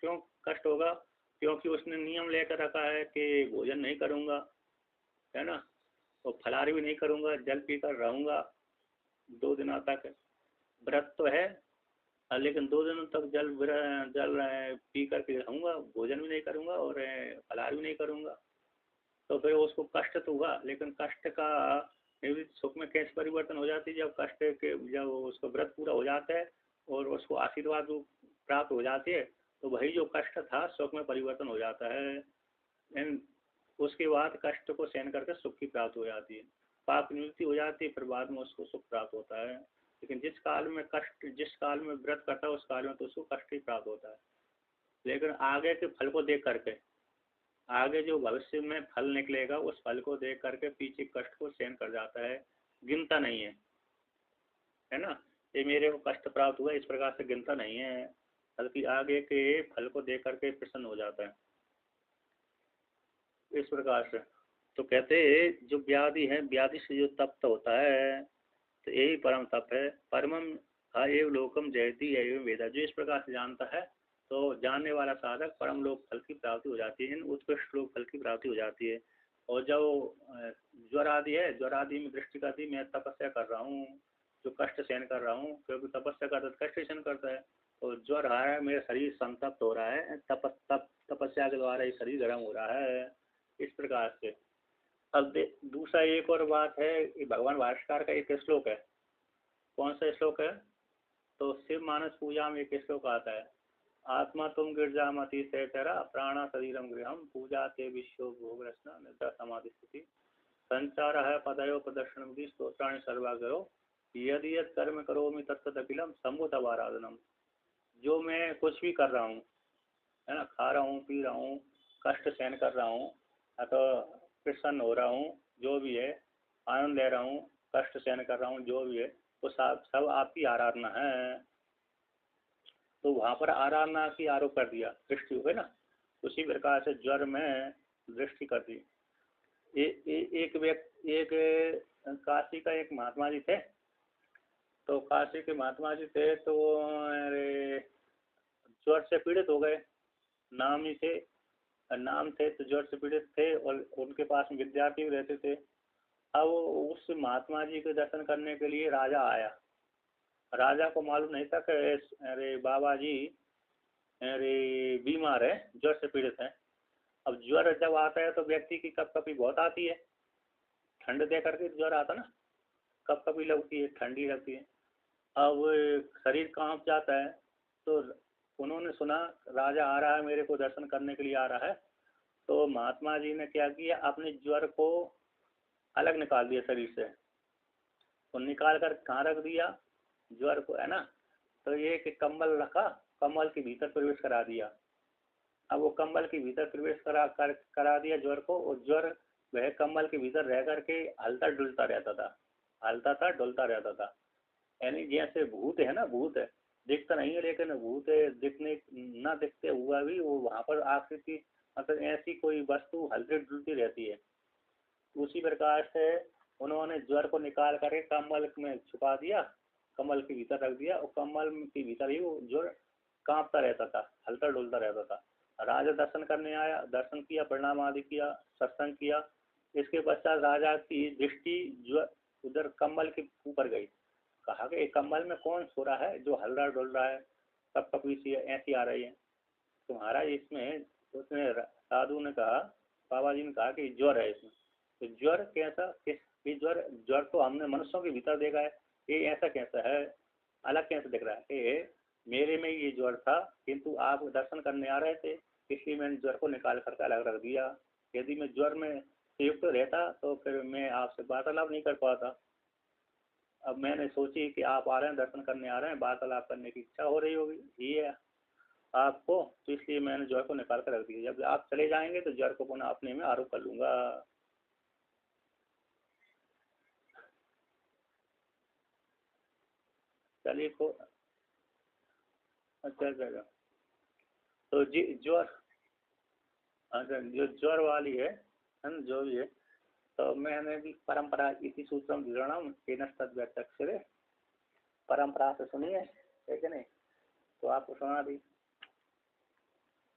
क्यों कष्ट होगा? क्योंकि उसने नियम लेकर रखा है कि भोजन नहीं करूँगा, है ना, और फलाहार भी नहीं करूँगा, जल पीकर रहूँगा 2 दिनों तक। व्रत तो है लेकिन 2 दिनों तक जल पी करके रहूँगा, भोजन भी नहीं करूँगा और फलाहार भी नहीं करूँगा। तो फिर उसको कष्ट तो हुआ, लेकिन कष्ट का निवृत्ति सुख में कैसे परिवर्तन हो जाती है? जब उसका व्रत पूरा हो जाता है और उसको आशीर्वाद प्राप्त हो जाती है, तो वही जो कष्ट था सुख में परिवर्तन हो जाता है। उसके बाद कष्ट को सहन करके सुख की प्राप्ति हो जाती है, पाप निवृत्ति हो जाती है, फिर बाद में उसको सुख प्राप्त होता है। लेकिन जिस काल में व्रत करता है उस काल में तो उसको कष्ट ही प्राप्त होता है। लेकिन आगे के फल को देख करके, आगे जो भविष्य में फल निकलेगा उस फल को देख करके पीछे कष्ट को सहन कर जाता है, गिनता नहीं है ना, ये मेरे को कष्ट प्राप्त हुआ इस प्रकार से गिनता नहीं है, बल्कि आगे के फल को देख करके प्रसन्न हो जाता है इस प्रकार से। तो कहते जो व्याधि है, व्याधि से जो तप्त होता है तो यही परम तप है। परमम एव लोकम जयति एवं वेदा, जो इस प्रकार से जानता है तो जानने वाला साधक परम लोक फल की प्राप्ति हो जाती है, उत्कृष्ट लोक फल की प्राप्ति हो जाती है। और जो ज्वर आदि है, ज्वर आदि में दृष्टि का दी मैं तपस्या कर रहा हूँ, जो कष्ट सहन कर रहा हूँ, क्योंकि तपस्या करता है कष्ट सहन करता है, तो ज्वर आ रहा है, मेरा शरीर संतप्त हो रहा है, तपस्या के द्वारा ये शरीर गर्म हो रहा है इस प्रकार से। अब दूसरा एक और बात है, भगवान भाष्यकार का एक श्लोक है। कौन सा श्लोक है? तो शिव मानस पूजा में एक श्लोक आता है, आत्मा तुम गिरजामति से तेरा प्राणा शरीरम गृहम पूजा ते विश्व भोग रचना निद्रा समाधि स्थिति संचार है पदयो प्रदर्शन विधि स्तोत्राणि सर्वाग्रो यदि यद कर्म करोमि तत्तद अखिलम सम्भुत आराधनम। जो मैं कुछ भी कर रहा हूँ, है ना, खा रहा हूँ, पी रहा हूँ, कष्ट सहन कर रहा हूँ, तो प्रसन्न हो रहा हूँ, जो भी है, आनंद ले रहा हूँ, कष्ट सहन कर रहा हूँ, जो भी है, वो सब आपकी आराधना है। तो वहाँ पर आराधना की आरोप कर दिया, दृष्टि हो गई ना। उसी प्रकार से ज्वर में दृष्टि कर दी। एक काशी का एक महात्मा जी थे, तो काशी के महात्मा जी थे तो ज्वर से पीड़ित हो गए, नाम ही थे, नाम थे तो ज्वर से पीड़ित थे, और उनके पास में विद्यार्थी भी रहते थे। अब उस महात्मा जी के दर्शन करने के लिए राजा आया। राजा को मालूम नहीं था कि अरे बाबा जी अरे बीमार है, ज्वर से पीड़ित है। अब ज्वर जब आता है तो व्यक्ति की कपकपी बहुत आती है, ठंड दे करके ज्वर आता ना, कपकपी लगती है, ठंडी लगती है, अब शरीर कांप जाता है। तो उन्होंने सुना राजा आ रहा है, मेरे को दर्शन करने के लिए आ रहा है, तो महात्मा जी ने क्या किया, अपने ज्वर को अलग निकाल दिया शरीर से, तो निकाल कर कहाँ रख दिया, ज्वर को, है ना, तो ये कि कम्बल रखा, कम्बल के भीतर प्रवेश करा दिया। अब वो कम्बल के भीतर प्रवेश करा दिया ज्वर को, और ज्वर वह कम्बल के भीतर रह करके हलता डुलता रहता था, हलता था डुलता रहता था। यानी जैसे भूत है ना, भूत है, दिखता नहीं है लेकिन भूत है, दिखने ना दिखते हुआ भी वो वहाँ पर आकृति, मतलब ऐसी कोई वस्तु हलती डुलती रहती है। उसी प्रकार से उन्होंने ज्वर को निकाल करके कम्बल में छुपा दिया, कम्बल के भीतर रख दिया, और कम्बल के भीतर ही वो ज्वर कांपता रहता था, हलता डुलता रहता था। राजा दर्शन करने आया, दर्शन किया, प्रणाम आदि किया, सत्संग किया। इसके पश्चात राजा की दृष्टि ज्वर उधर कम्बल के ऊपर गई। कहा कि कम्बल में कौन सो रहा है जो हल रहा डुल रहा है, कब कभी सी ऐसी आ रही है तुम्हारा इसमें? उसने साधु ने कहा, बाबा जी ने कहा कि ज्वर है इसमें। तो ज्वर कैसा, ये ज्वर तो हमने मनुष्यों के भीतर देखा है, ये ऐसा कैसा है, अलग कैसे दिख रहा है? ये मेरे में ये ज्वर था, किंतु आप दर्शन करने आ रहे थे, इसलिए मैंने ज्वर को निकाल करके अलग रख दिया। यदि मैं ज्वर में युक्त रहता तो फिर मैं आपसे वार्तालाप नहीं कर पाता। अब मैंने सोची कि आप आ रहे हैं, दर्शन करने आ रहे हैं, वार्तालाप करने की इच्छा हो रही होगी ये आपको, तो इसलिए मैंने ज्वर को निकाल कर रख दिया। जब आप चले जाएंगे तो ज्वर को पुनः अपने में आरोप कर लूंगा। चलिए को अच्छा अच्छा, तो जी ज्वर, अच्छा जो ज्वर वाली है ना, जो भी है, तो मैंने भी परंपरा इसी सूत्रम विवरणम तेन तद व्यक्तक्षरे, परंपरा से सुनी है कि नहीं? तो आपको सुना दी।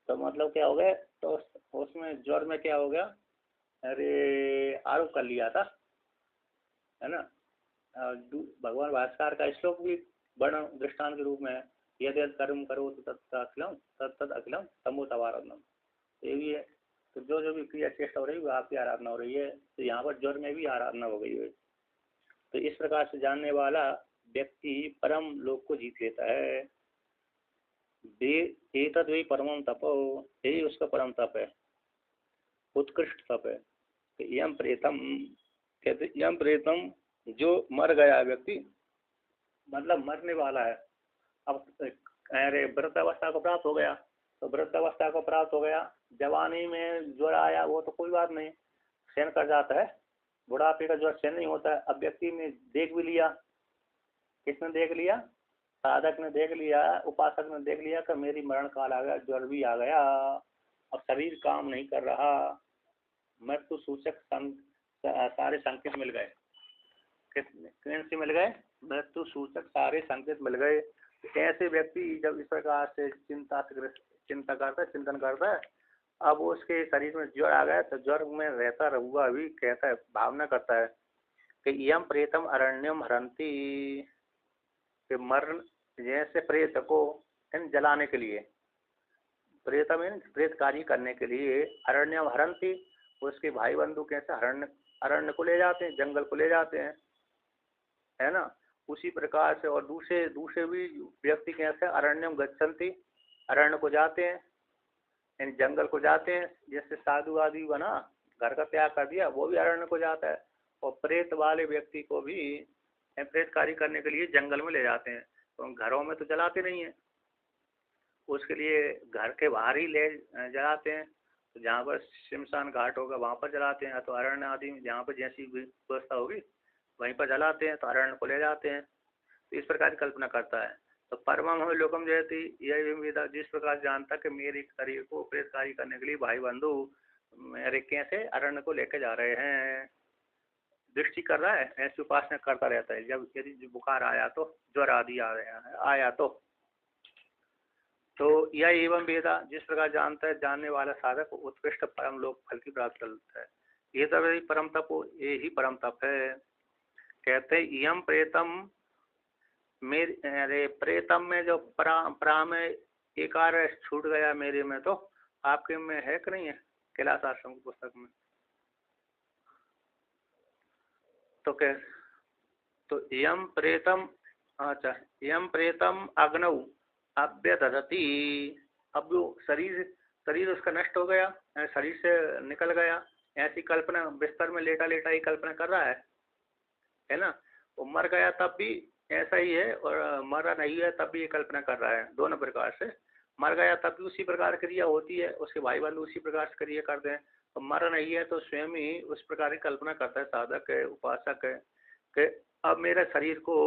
तो मतलब क्या हो गया, तो उसमें ज्वर में क्या हो गया, अरे आरोप कर लिया था, है ना। भगवान भास्कर का श्लोक भी वर्ण दृष्टांत के रूप में है, यदि कर्म करो तो तत्त तत्त अखिलम तमो तवारणम, ये भी है। तो जो जो भी क्रिया चेष्टा हो रही है वो आपकी आराधना हो रही है, तो यहाँ पर ज्वर में भी आराधना हो गई है। तो इस प्रकार से जानने वाला व्यक्ति परम लोक को जीत लेता है। एतद् वै परमं तपो, यही उसका परम तप है, उत्कृष्ट तप है। यम प्रेतम, कहते यम प्रेतम, जो मर गया व्यक्ति, मतलब मरने वाला है, अब अरे वृद्धावस्था को प्राप्त हो गया, तो वृद्धावस्था को प्राप्त हो गया, जवानी में ज्वर आया वो तो कोई बात नहीं, सहन कर जाता है, बुढ़ापे का ज्वर सहन नहीं होता है। अब व्यक्ति ने देख भी लिया, किसने देख लिया, साधक ने देख लिया, उपासक ने देख लिया कि मेरी मरण काल आ गया, ज्वर भी आ गया, अब शरीर काम नहीं कर रहा, मृत्यु सूचक सारे संकेत मिल गए। कौन से मिल गए, मृत्यु सूचक सारे संकेत मिल गए। तो ऐसे व्यक्ति जब इस प्रकार से चिंता करता है, चिंतन करता है, अब उसके शरीर में ज्वर आ गया, तो ज्वर में रहता हुआ भी कहता है, भावना करता है कि यम प्रेतम अरण्यम हरंती, कि मरण जैसे प्रेत को जलाने के लिए, प्रेतम प्रेत कार्य करने के लिए अरण्यम हरंती, उसके भाई बंधु कैसे अरण्य को ले जाते हैं, जंगल को ले जाते हैं, है ना। उसी प्रकार से और दूसरे दूसरे भी व्यक्ति कैसे अरण्यम गच्छन्ति, अरण्य को जाते हैं, यानी जंगल को जाते हैं। जैसे साधु आदि बना, घर का त्याग कर दिया, वो भी अरण्य को जाता है। और प्रेत वाले व्यक्ति को भी प्रेत कार्य करने के लिए जंगल में ले जाते हैं, तो घरों में तो जलाते नहीं है, उसके लिए घर के बाहर ही ले जलाते हैं। तो जहाँ पर शमशान घाट होगा वहाँ पर जलाते हैं, तो अरण्य आदि जहाँ पर जैसी व्यवस्था होगी वहीं पर जलाते हैं, तो अरण्य को ले जाते हैं। तो इस प्रकार की कल्पना करता है। तो परमम हमें लोकम जयति, यह जिस प्रकार जानता कि मेरे शरीर को प्रेत कार्य करने के लिए भाई बंधु मेरे कैसे अरण्य को लेकर जा रहे हैं, दृष्टि कर रहा है, ऐसी उपासना करता रहता है। जब यदि बुखार आया, तो ज्वर आदि आया तो यह एवं वेदा, जिस प्रकार जानता है जानने वाला साधक उत्कृष्ट परम लोक फल की प्राप्त करता है। ये तब परम तप, ये ही परम तप है। कहते यम प्रेतम, मेरे अरे प्रेतम में जो प्रा में एकार छूट गया मेरे में, तो आपके में है कि नहीं है, कैलाश आश्रम की पुस्तक में। तो क्या, तो यम प्रेतम, अच्छा, यम प्रेतम अग्नौ अभ्यदधति, अब जो शरीर उसका नष्ट हो गया, शरीर से निकल गया, ऐसी कल्पना बिस्तर में लेटा लेटा ही कल्पना कर रहा है ना। वो मर गया तब भी ऐसा ही है, और मरा नहीं है तब भी ये कल्पना कर रहा है। दोनों प्रकार से, मर गया तब भी उसी प्रकार क्रिया होती है, उसके भाई बंधु उसी प्रकार से क्रिया करते हैं, और मरा नहीं है तो स्वयं ही उस प्रकार की कल्पना करता है साधक है, उपासक है, कि अब मेरे शरीर को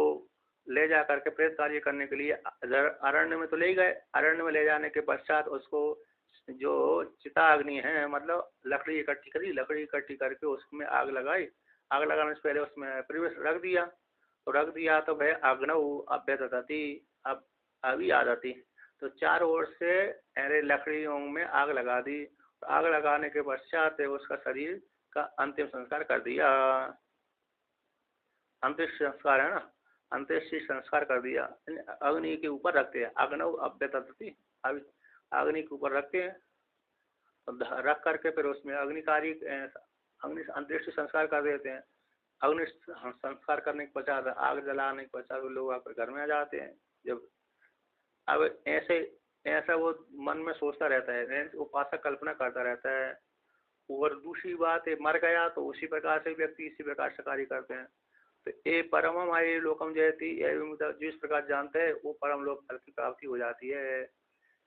ले जा करके प्रेत कार्य करने के लिए अरण्य में तो ले गए, अरण्य में ले जाने के पश्चात उसको जो चिता अग्नि है, मतलब लकड़ी इकट्ठी करी, लकड़ी इकट्ठी करके उसमें आग लगाई, आग लगाने से पहले उसमें प्रवेश रख दिया, तो रख दिया तो भाई अग्नऊ अभ्यदधति, अब अभी आ जाती, तो चारों ओर से अरे लकड़ियों में आग लगा दी, तो आग लगाने के पश्चात उसका शरीर का अंतिम संस्कार कर दिया, अंत्येष्टि संस्कार है ना, अंत्येष्टि संस्कार कर दिया, अग्नि के ऊपर रखते हैं, अग्नऊ अभ्यदधति, अग्नि के ऊपर रखते हैं, रख करके फिर उसमें अग्निकारी अग्नि अंत्येष्टि संस्कार कर देते हैं। अग्नि संस्कार करने के पश्चात, आग जलाने के पश्चात लोग आकर घर में आ जाते हैं। जब अब ऐसा वो मन में सोचता रहता है, उपासक कल्पना करता रहता है। और दूसरी बात है, मर गया तो उसी प्रकार से व्यक्ति इसी प्रकार से कार्य करते हैं। तो ये परमम आये लोकम जयति, जिस प्रकार जानते हैं वो परम लोक फल की प्राप्ति हो जाती है,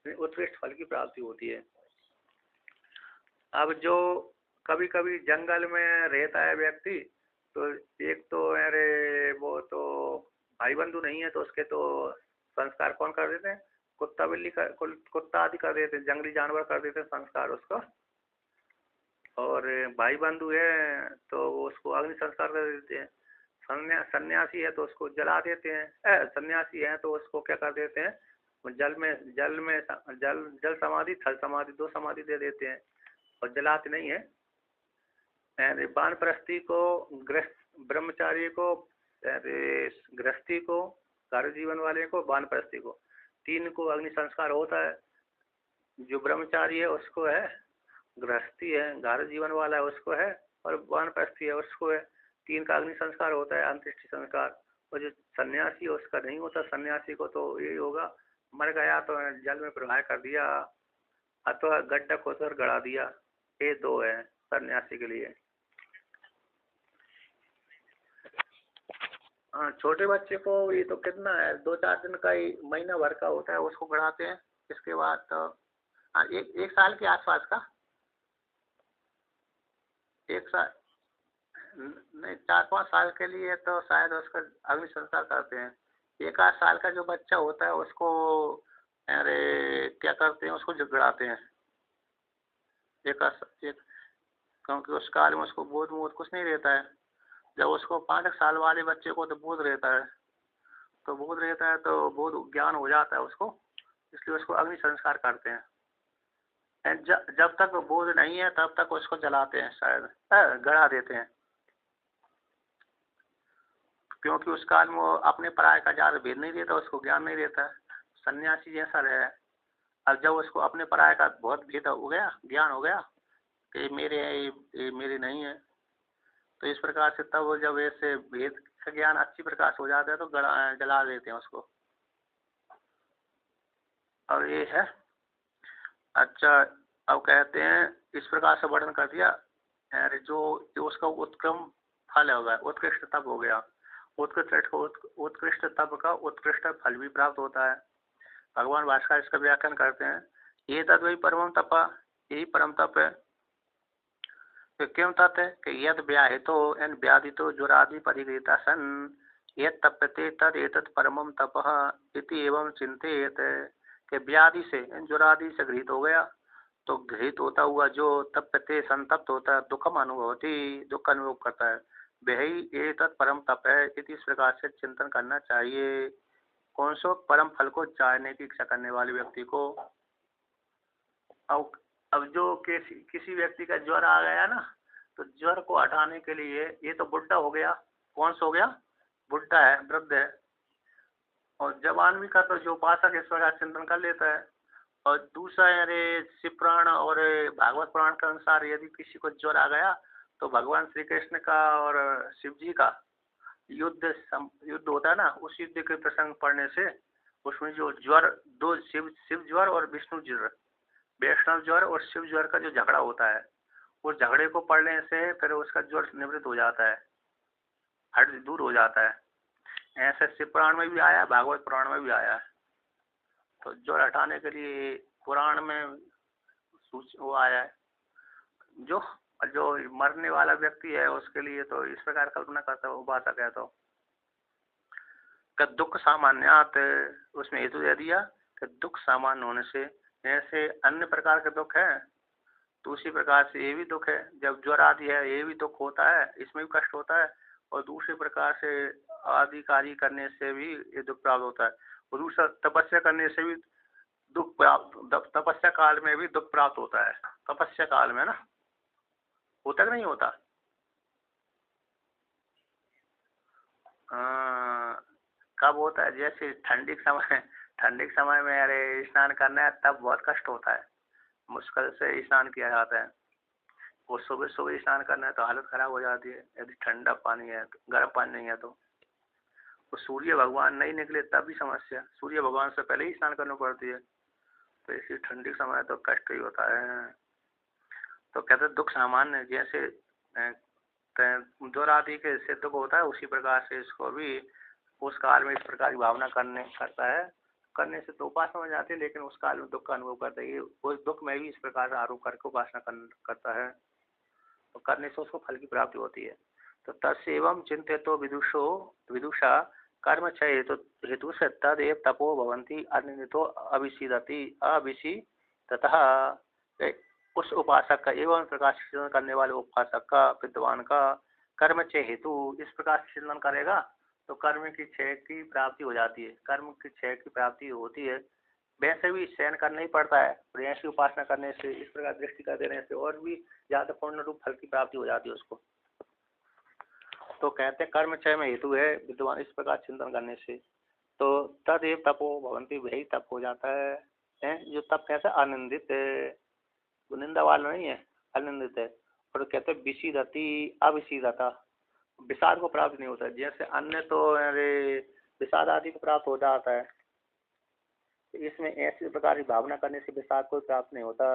उत्कृष्ट फल की प्राप्ति होती है। अब जो कभी कभी जंगल में रहता है व्यक्ति, तो एक तो अरे वो तो भाई बंधु नहीं है, तो उसके तो संस्कार कौन कर देते हैं, कुत्ता बिल्ली कुत्ता आदि कर देते हैं, जंगली जानवर कर देते हैं संस्कार उसका। और भाई बंधु है तो उसको अग्नि संस्कार कर देते हैं। सन्यासी है तो उसको जला देते हैं, सन्यासी है तो उसको क्या कर देते हैं, जल समाधि, थल समाधि, दो समाधि दे देते हैं और जलाते नहीं है। वानप्रस्थी को, गृहस्थ ब्रह्मचारी को, गृहस्थी को, कार्य जीवन वाले को, वानप्रस्थी को, तीन को अग्नि संस्कार होता है। जो ब्रह्मचारी है उसको है, गृहस्थी है, कार्य जीवन वाला है उसको है, और वानप्रस्थी है उसको है। तीन का अग्नि संस्कार होता है, अंत्येष्टि संस्कार। और जो सन्यासी है उसका नहीं होता। सन्यासी को तो यही होगा, मर गया तो जल में प्रवाह कर दिया अथवा गड्ढा खोदकर गड़ा दिया। ये दो है सन्यासी के लिए। हाँ, छोटे बच्चे को ये तो कितना है, 2-4 दिन का ही, महीना भर का होता है, उसको गड़ाते हैं। इसके बाद तो हाँ, एक साल के आसपास का, एक साल नहीं, 4-5 साल के लिए तो शायद उसका अग्नि संस्कार करते हैं। 1 आध साल का जो बच्चा होता है उसको अरे क्या करते हैं, उसको गड़ाते हैं। एक क्योंकि उस काल में उसको बोध वोध कुछ नहीं रहता है। जब उसको 5 साल वाले बच्चे को तो बोध रहता है, तो बोध ज्ञान हो जाता है उसको, इसलिए उसको अग्नि संस्कार करते हैं। जब तक बोध नहीं है तब तक उसको जलाते हैं, शायद गड़ा देते हैं, क्योंकि उस काल में वो अपने पराये का ज्यादा भेद नहीं रहता, उसको ज्ञान नहीं रहता है। सन्यासी जैसा रहे। अब जब उसको अपने पराये का बहुत भेद हो गया, ज्ञान हो गया कि मेरे है, ये मेरे नहीं है, तो इस प्रकार से तब वो जब ऐसे भेद का ज्ञान अच्छी प्रकार से हो जाता है तो जला देते हैं उसको। और ये है। अच्छा, अब कहते हैं इस प्रकार से वर्णन कर दिया। जो उसका उत्क्रम फल हो गया, उत्कृष्ट तप हो गया। उत्कृष्ट तप का उत्कृष्ट फल भी प्राप्त होता है। भगवान भास्कर इसका व्याख्यान करते हैं, ये तद्वै परमं तप, यही परम तप है। तो क्यों तत् है कि यद व्याहितो एन व्याधितो जुरादि परिगृहीता सन यद तप्यते तद एतत् परमं तपः इति एवं चिंतित, कि व्याधि से, जुरादि से गृहीत हो गया, तो गृहीत होता हुआ जो तप्यते संतप्त होता है, दुखम अनुभवती, दुख अनुभव करता है, वही एतत् परम तप है। इस प्रकार से चिंतन करना चाहिए। कौन सो परम फल को जानने की इच्छा करने वाले व्यक्ति को। अब जो किसी व्यक्ति का ज्वर आ गया ना, तो ज्वर को हटाने के लिए, ये तो बुढ़ा हो गया, कौन सा हो गया, बुढ़ा है, वृद्ध है, और जवान भी का तो जो उपासक इस प्रकार चिंतन कर लेता है। और दूसरा अरे शिव पुराण और भागवत पुराण के अनुसार यदि किसी को ज्वर आ गया तो भगवान श्री कृष्ण का और शिव जी का युद्ध होता है ना, उस युद्ध के प्रसंग पढ़ने से उसमें जो ज्वर, दो शिव ज्वर और विष्णु ज्वर, वैष्णव ज्वर और शिव ज्वर का जो झगड़ा होता है, उस झगड़े को पढ़ने से फिर उसका ज्वर निवृत्त हो जाता है, हट दूर हो जाता है। ऐसे शिव पुराण में भी आया है, भागवत पुराण में भी आया है। तो ज्वर हटाने के लिए पुराण में वो आया है। जो जो मरने वाला व्यक्ति है उसके लिए तो इस प्रकार कल्पना करता है उपासक है, तो दुख सामान्यात, उसमें हेतु दे दिया कि दुख सामान्य होने से, ऐसे अन्य प्रकार के दुख है तो उसी प्रकार से ये भी दुख है। जब ज्वर आदि है ये भी दुख होता है, इसमें भी कष्ट होता है, और दूसरे प्रकार से आदि कार्य करने से भी ये दुख प्राप्त होता है, और दूसरा तपस्या करने से भी दुख प्राप्त, तपस्या काल में भी दुख प्राप्त होता है। तपस्या काल में ना होता कि नहीं होता। कब होता है, जैसे ठंडी के समय में अरे स्नान करना है तब बहुत कष्ट होता है, मुश्किल से स्नान किया जाता है। वो सुबह सुबह स्नान करना है तो हालत खराब हो जाती है, यदि ठंडा पानी है तो, गर्म पानी नहीं है तो सूर्य भगवान नहीं निकले तब भी समस्या, सूर्य भगवान से पहले ही स्नान करना पड़ती है, तो इसी ठंडी के समय तो कष्ट ही होता है। तो कहते दुख सामान्य, जैसे ज्वर आदि के से दुख होता है उसी प्रकार से इसको भी उस काल में इस प्रकार की भावना करता है, करने से तो उपासना हो जाती है, लेकिन उस काल में दुख का अनुभव करता है, उस दुख में भी इस प्रकार से आरोप करके उपासना करता है, तो करने से उसको फल की प्राप्ति होती है। तो तत्सेवम चिंतित तो विदुषा कर्म क्षय हेतु से तदेव तपो भवंती अन्यतो अभिषी तथा उस उपासक का एवं प्रकाश चिंतन करने वाले उपासक का, विद्वान का कर्म क्षय हेतु इस प्रकार से चिंतन करेगा तो कर्म की क्षय की प्राप्ति हो जाती है। कर्म की क्षय की प्राप्ति होती है वैसे भी सहन करना ही पड़ता है, प्रेयस की उपासना करने से, इस प्रकार दृष्टि कर देने से और भी ज्यादा पूर्ण रूप फल की प्राप्ति हो जाती है उसको। तो कहते हैं कर्म क्षय में हेतु है विद्वान, इस प्रकार चिंतन करने से। तो तदेव तपो भवंती, वही तप हो जाता है जो तप कैसे आनंदित है, वो निंदा वाला नहीं है, आनंदित है। और कहते हैं विषीदति अविषीदता, विषाद को प्राप्त नहीं होता। जैसे अन्य तो अरे विषाद आदि को प्राप्त हो जाता है, इसमें ऐसी प्रकार की भावना करने से विषाद को प्राप्त नहीं होता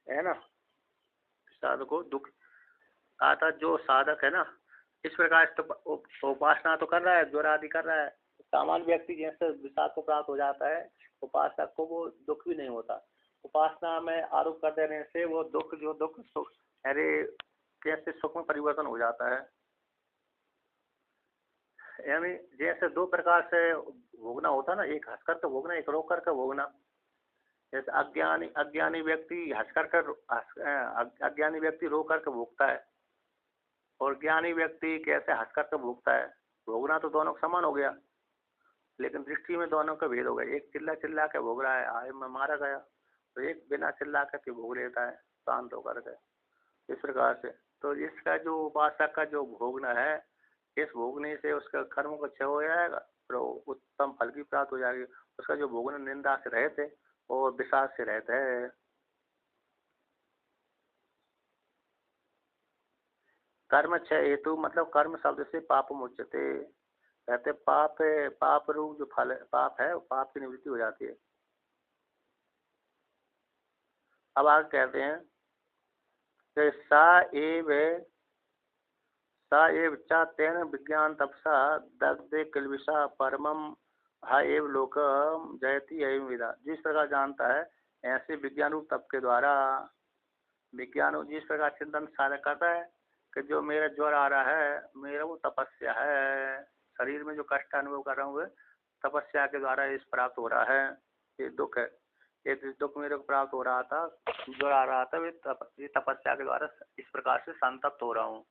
है ना। विषाद को दुख आता जो साधक है ना, इस प्रकार तो उपासना तो कर रहा है, ज्वर आदि कर रहा है, सामान्य व्यक्ति जैसे विषाद को प्राप्त हो जाता है, उपासक को वो दुख भी नहीं होता। उपासना में आरोप कर देने से वो दुख, जो दुख सुख, अरे कैसे सुख में परिवर्तन हो जाता है। यानी जैसे दो प्रकार से भोगना होता है ना, एक हंस करके भोगना, एक रो करके भोगना। जैसे अज्ञानी अज्ञानी व्यक्ति अज्ञानी व्यक्ति रो करके भोगता है, और ज्ञानी व्यक्ति कैसे हंस करके भोगता है। भोगना तो दोनों समान हो गया, लेकिन दृष्टि में दोनों का भेद हो गया। एक चिल्ला चिल्ला के भोग रहा है, आए मैं मारा गया, तो एक बिना चिल्ला के भोग लेता है शांत होकर के, इस प्रकार से। तो इसका जो उपासक का जो भोगना है, इस भोगने से उसका कर्म को क्षय हो जाएगा, तो उत्तम फल की प्राप्त हो जाएगी। उसका जो भोगना निंदा से रहते और विषाद से रहते है। कर्म क्षय हेतु मतलब कर्म शब्द से पाप मुच्यते, कहते पाप, पाप रूप जो फल पाप है, पाप की निवृत्ति हो जाती है। अब आगे कहते हैं कि सा एव च तेन विज्ञान तपसा दग्धे किल्बिषा परमम हा एव लोकम जयति एवं विदा। जिस प्रकार जानता है ऐसे विज्ञान रूप तप के द्वारा, विज्ञान जिस प्रकार चिंतन साधक करता है कि जो मेरा ज्वर आ रहा है, मेरा वो तपस्या है, शरीर में जो कष्ट अनुभव कर रहा हूँ तपस्या के द्वारा इस प्राप्त हो रहा है। ये दुख है, ये दुख मेरे को प्राप्त हो रहा था, ज्वर आ रहा था, ये तपस्या के द्वारा इस प्रकार से संतप्त हो रहा हूँ।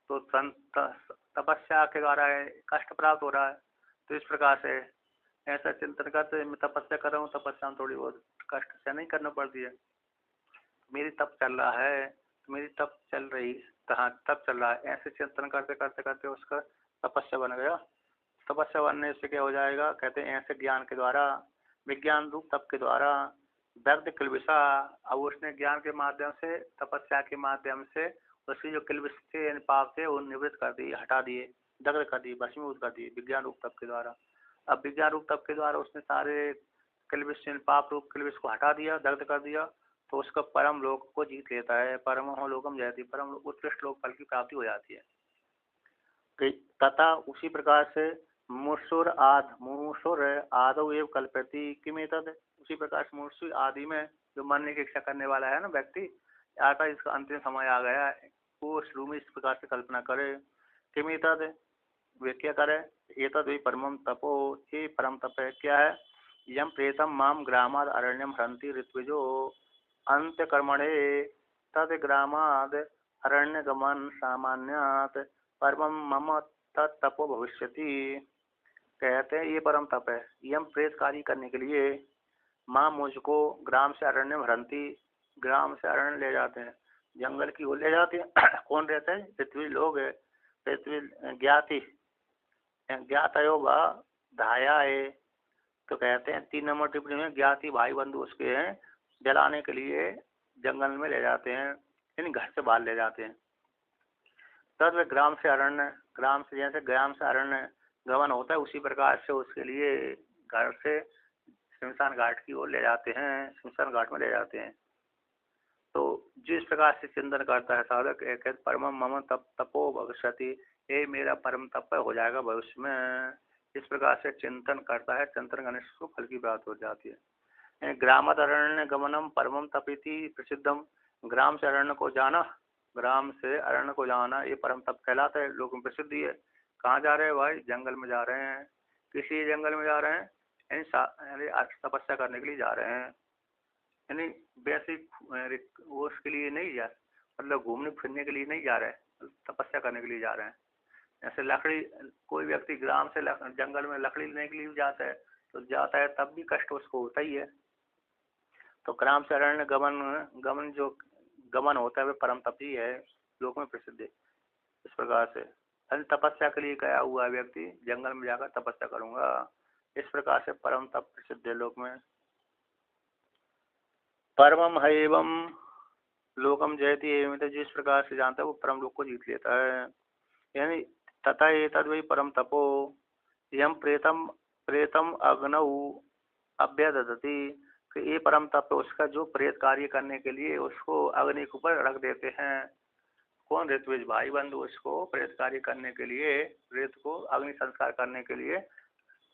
तो तपस्या के द्वारा कष्ट प्राप्त हो रहा है। तो इस प्रकार से ऐसा चिंतन करते मैं तपस्या कर रहा हूँ, तपस्या में थोड़ी बहुत कष्ट से नहीं करना पड़ती है। मेरी तप चल रहा है, तो मेरी तप चल रही, कहाँ तप चल रहा है, ऐसे चिंतन करते करते करते उसका तपस्या बन गया। तपस्या बनने से क्या हो जाएगा, कहते हैं ऐसे ज्ञान के द्वारा, विज्ञान रूप तप के द्वारा दर्द किल्बिषा, अब उसने ज्ञान के माध्यम से, तपस्या के माध्यम से उसकी जो किल्बिष थे यानी पाप थे वो निवृत्त कर दिए, हटा दिए, दग्ध कर दिए, भस्मीभूत कर दिए विज्ञान रूप तप के द्वारा। अब विज्ञान रूप तप के द्वारा उसने सारे किल्बिष पाप रूप किल्बिष को हटा दिया, दग्ध कर दिया, तो उसका परम लोक को जीत लेता है। परम लोकम जयति, परम उत्कृष्ट लोक फल की प्राप्ति हो जाती है। तथा उसी प्रकार से मुसुर आदौ एव कल्पति किमेतद, उसी प्रकार से मुसुर आदि में जो मरने की इच्छा करने वाला है ना व्यक्ति, आता इसका अंतिम समय आ गया है, वो शुरू में इस प्रकार से कल्पना करे। किमेतद, वे क्या करे, एतद वे परमम तपो, ये परम तप है, क्या है, यम प्रेतम माम ग्रामाद अरण्यम हरंति ऋत्विजो अंत्य कर्मणे तद ग्रामाद अरण्य गमन सामान्यात परमम मम तत्तपो भविष्यति। कहते हैं ये परम तप है, यम प्रेत कार्य करने के लिए माँ मुझको ग्राम से अरण्य भरंती, ग्राम से अरण्य ले जाते हैं, जंगल की ओर ले जाते हैं। कौन रहते हैं, पृथ्वी लोग है, पृथ्वी ज्ञाति ज्ञातयो व धाया है। तो कहते हैं 3 नंबर टिप्पणी में ज्ञाति भाई बंधु उसके हैं, जलाने के लिए जंगल में ले जाते हैं, यानी घर से बाहर ले जाते हैं। तब ग्राम से अरण्य, ग्राम से जैसे ग्राम से अरण्य गमन होता है, उसी प्रकार से उसके लिए घर से शमशान घाट की ओर ले जाते हैं, शमशान घाट में ले जाते हैं। तो जिस प्रकार से चिंतन करता है साधक, एक परम मम तपो भविष्यति, ये मेरा परम तप हो जाएगा भविष्य में, इस प्रकार से चिंतन करता है, चिंतन करने से उसको फल की प्राप्ति हो जाती है। ग्रामद अरण्य गमनम परमम तपिति प्रसिद्धम, ग्राम से अरण्य को जाना, ग्राम से अरण्य को जाना ये परम तप कहलाता है, लोगों में प्रसिद्धि है। कहाँ जा रहे हैं भाई, जंगल में जा रहे हैं। किसी जंगल में जा रहे हैं, यानी तपस्या करने के लिए जा रहे हैं, यानी बेसिक वो उसके लिए नहीं जा, मतलब घूमने फिरने के लिए नहीं जा रहे हैं, तपस्या करने के लिए जा रहे हैं। जैसे लकड़ी, कोई व्यक्ति ग्राम से जंगल में लकड़ी लेने के लिए जाता है, तो जाता है तब भी कष्ट उसको होता ही है। तो ग्राम से अरण्य गमन गमन जो गमन होता है वह परम तप ही है, लोक में प्रसिद्ध है। इस प्रकार से तपस्या के लिए गया हुआ व्यक्ति जंगल में जाकर तपस्या करूंगा, इस प्रकार से परम तप प्रसिद्ध है लोक में। परमम हैवम लोकम जयति एवं, तो जिस प्रकार से जानता है वो परम लोक को जीत लेता है। यानी तथा एतद् वै परम तपो यम प्रेतम प्रेतम अग्नौ अभ्यदधति, कि ये परम तप उसका जो प्रेत कार्य करने के लिए उसको अग्नि के ऊपर रख देते हैं। कौन? ऋत्विज भाई बंधु उसको प्रेत कार्य करने के लिए, प्रेत को अग्नि संस्कार करने के लिए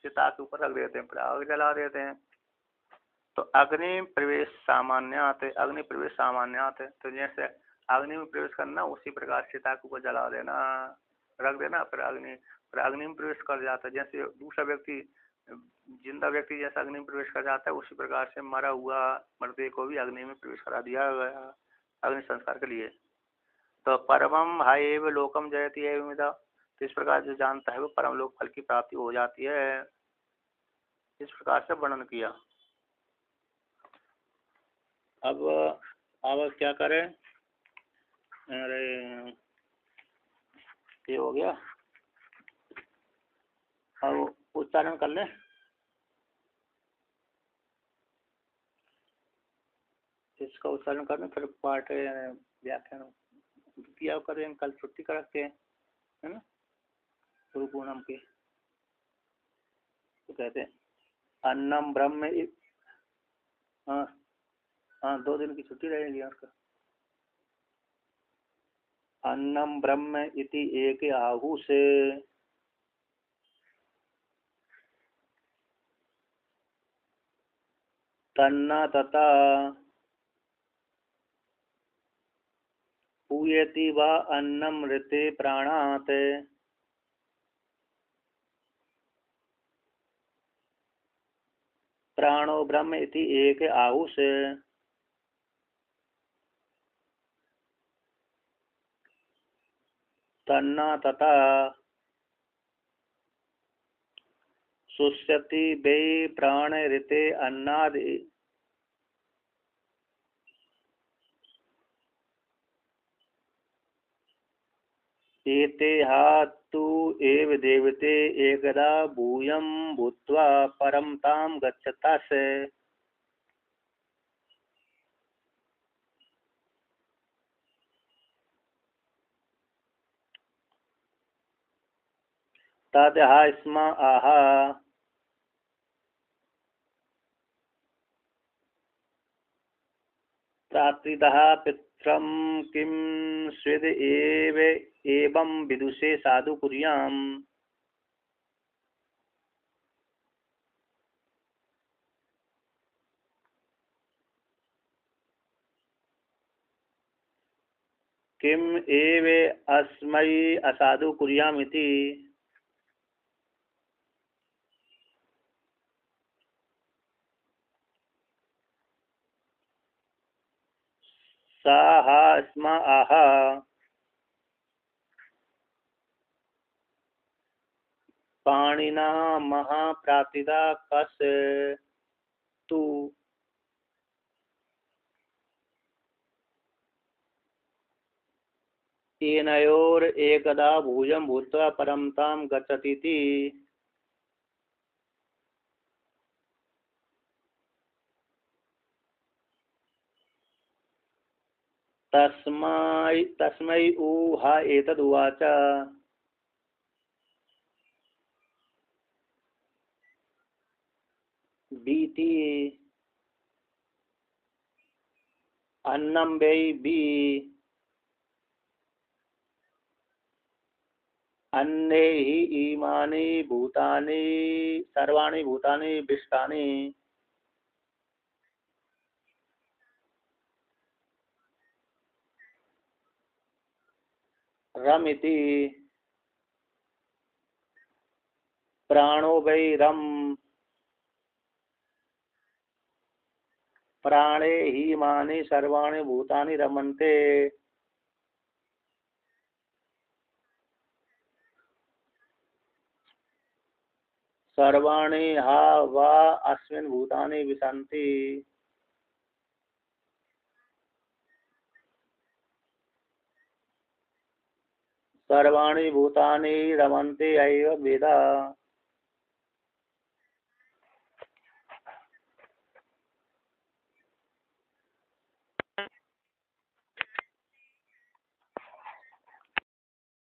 चिता के ऊपर रख देते हैं, फिर आग जला देते हैं। तो अग्नि प्रवेश सामान्यात, अग्नि प्रवेश सामान्यात, तो जैसे अग्नि में प्रवेश करना उसी प्रकार चिता के ऊपर जला देना, रख देना, फिर अग्नि में प्रवेश कर जाता है। जैसे दूसरा व्यक्ति जिंदा व्यक्ति जैसा अग्नि में प्रवेश कर जाता है, उसी प्रकार से मरा हुआ मर्दे को भी अग्नि में प्रवेश करा दिया गया अग्नि संस्कार के लिए। तो परमम हाएव लोकम जयति एवं, तो इस प्रकार जो जानता है वो परम लोक फल की प्राप्ति हो जाती है, इस प्रकार से वर्णन किया। अब क्या करें? अरे ये हो गया, अब उच्चारण कर ले। इसका उच्चारण करना, फिर पाठ व्याख्यान किया करें, कल छुट्टी कर रखते हैं, है ना, गुरु पूर्णम की। तो कहते हैं अन्नम ब्रह्म, हाँ हाँ 2 दिन की छुट्टी रहेगी उसका। अन्नम ब्रह्म इति एक आहु से तन्ना तथा पूयति वा अन्नम ऋते प्राणात, प्राणो ब्रह्म इति एक आहु से तन्ना तथा शुष्यति वै प्राण ऋते अन्नाद, एते हातु एव देवते एकदा भूयं भूत्वा परम ताम गच्छतास। तदहा स्म आहा प्रातिदः पित्रं किं स्विद एवं विदुषे साधु कुर्याम्। किम एव अस्मै असाधु कुर्यामिति, सा हा स्म आह पाणिना महाप्रातिदा कस तु एनयोर एकदा भूयं भूत्वा परम ताम गच्छतीति। तस्मै उ हा एतदुवाच। बीति अन्नम वै बी अन्ने हि इमानि भूतानि सर्वाणि भूतानि विश्वानि रमिति, प्राणो वै रम प्राणे हि इमानि सर्वाणि भूतानि रमन्ते। सर्वाणि हा वा अस्मिन् भूतानि विशन्ति। सर्वाणि भूतानि रमन्ते एव वेद।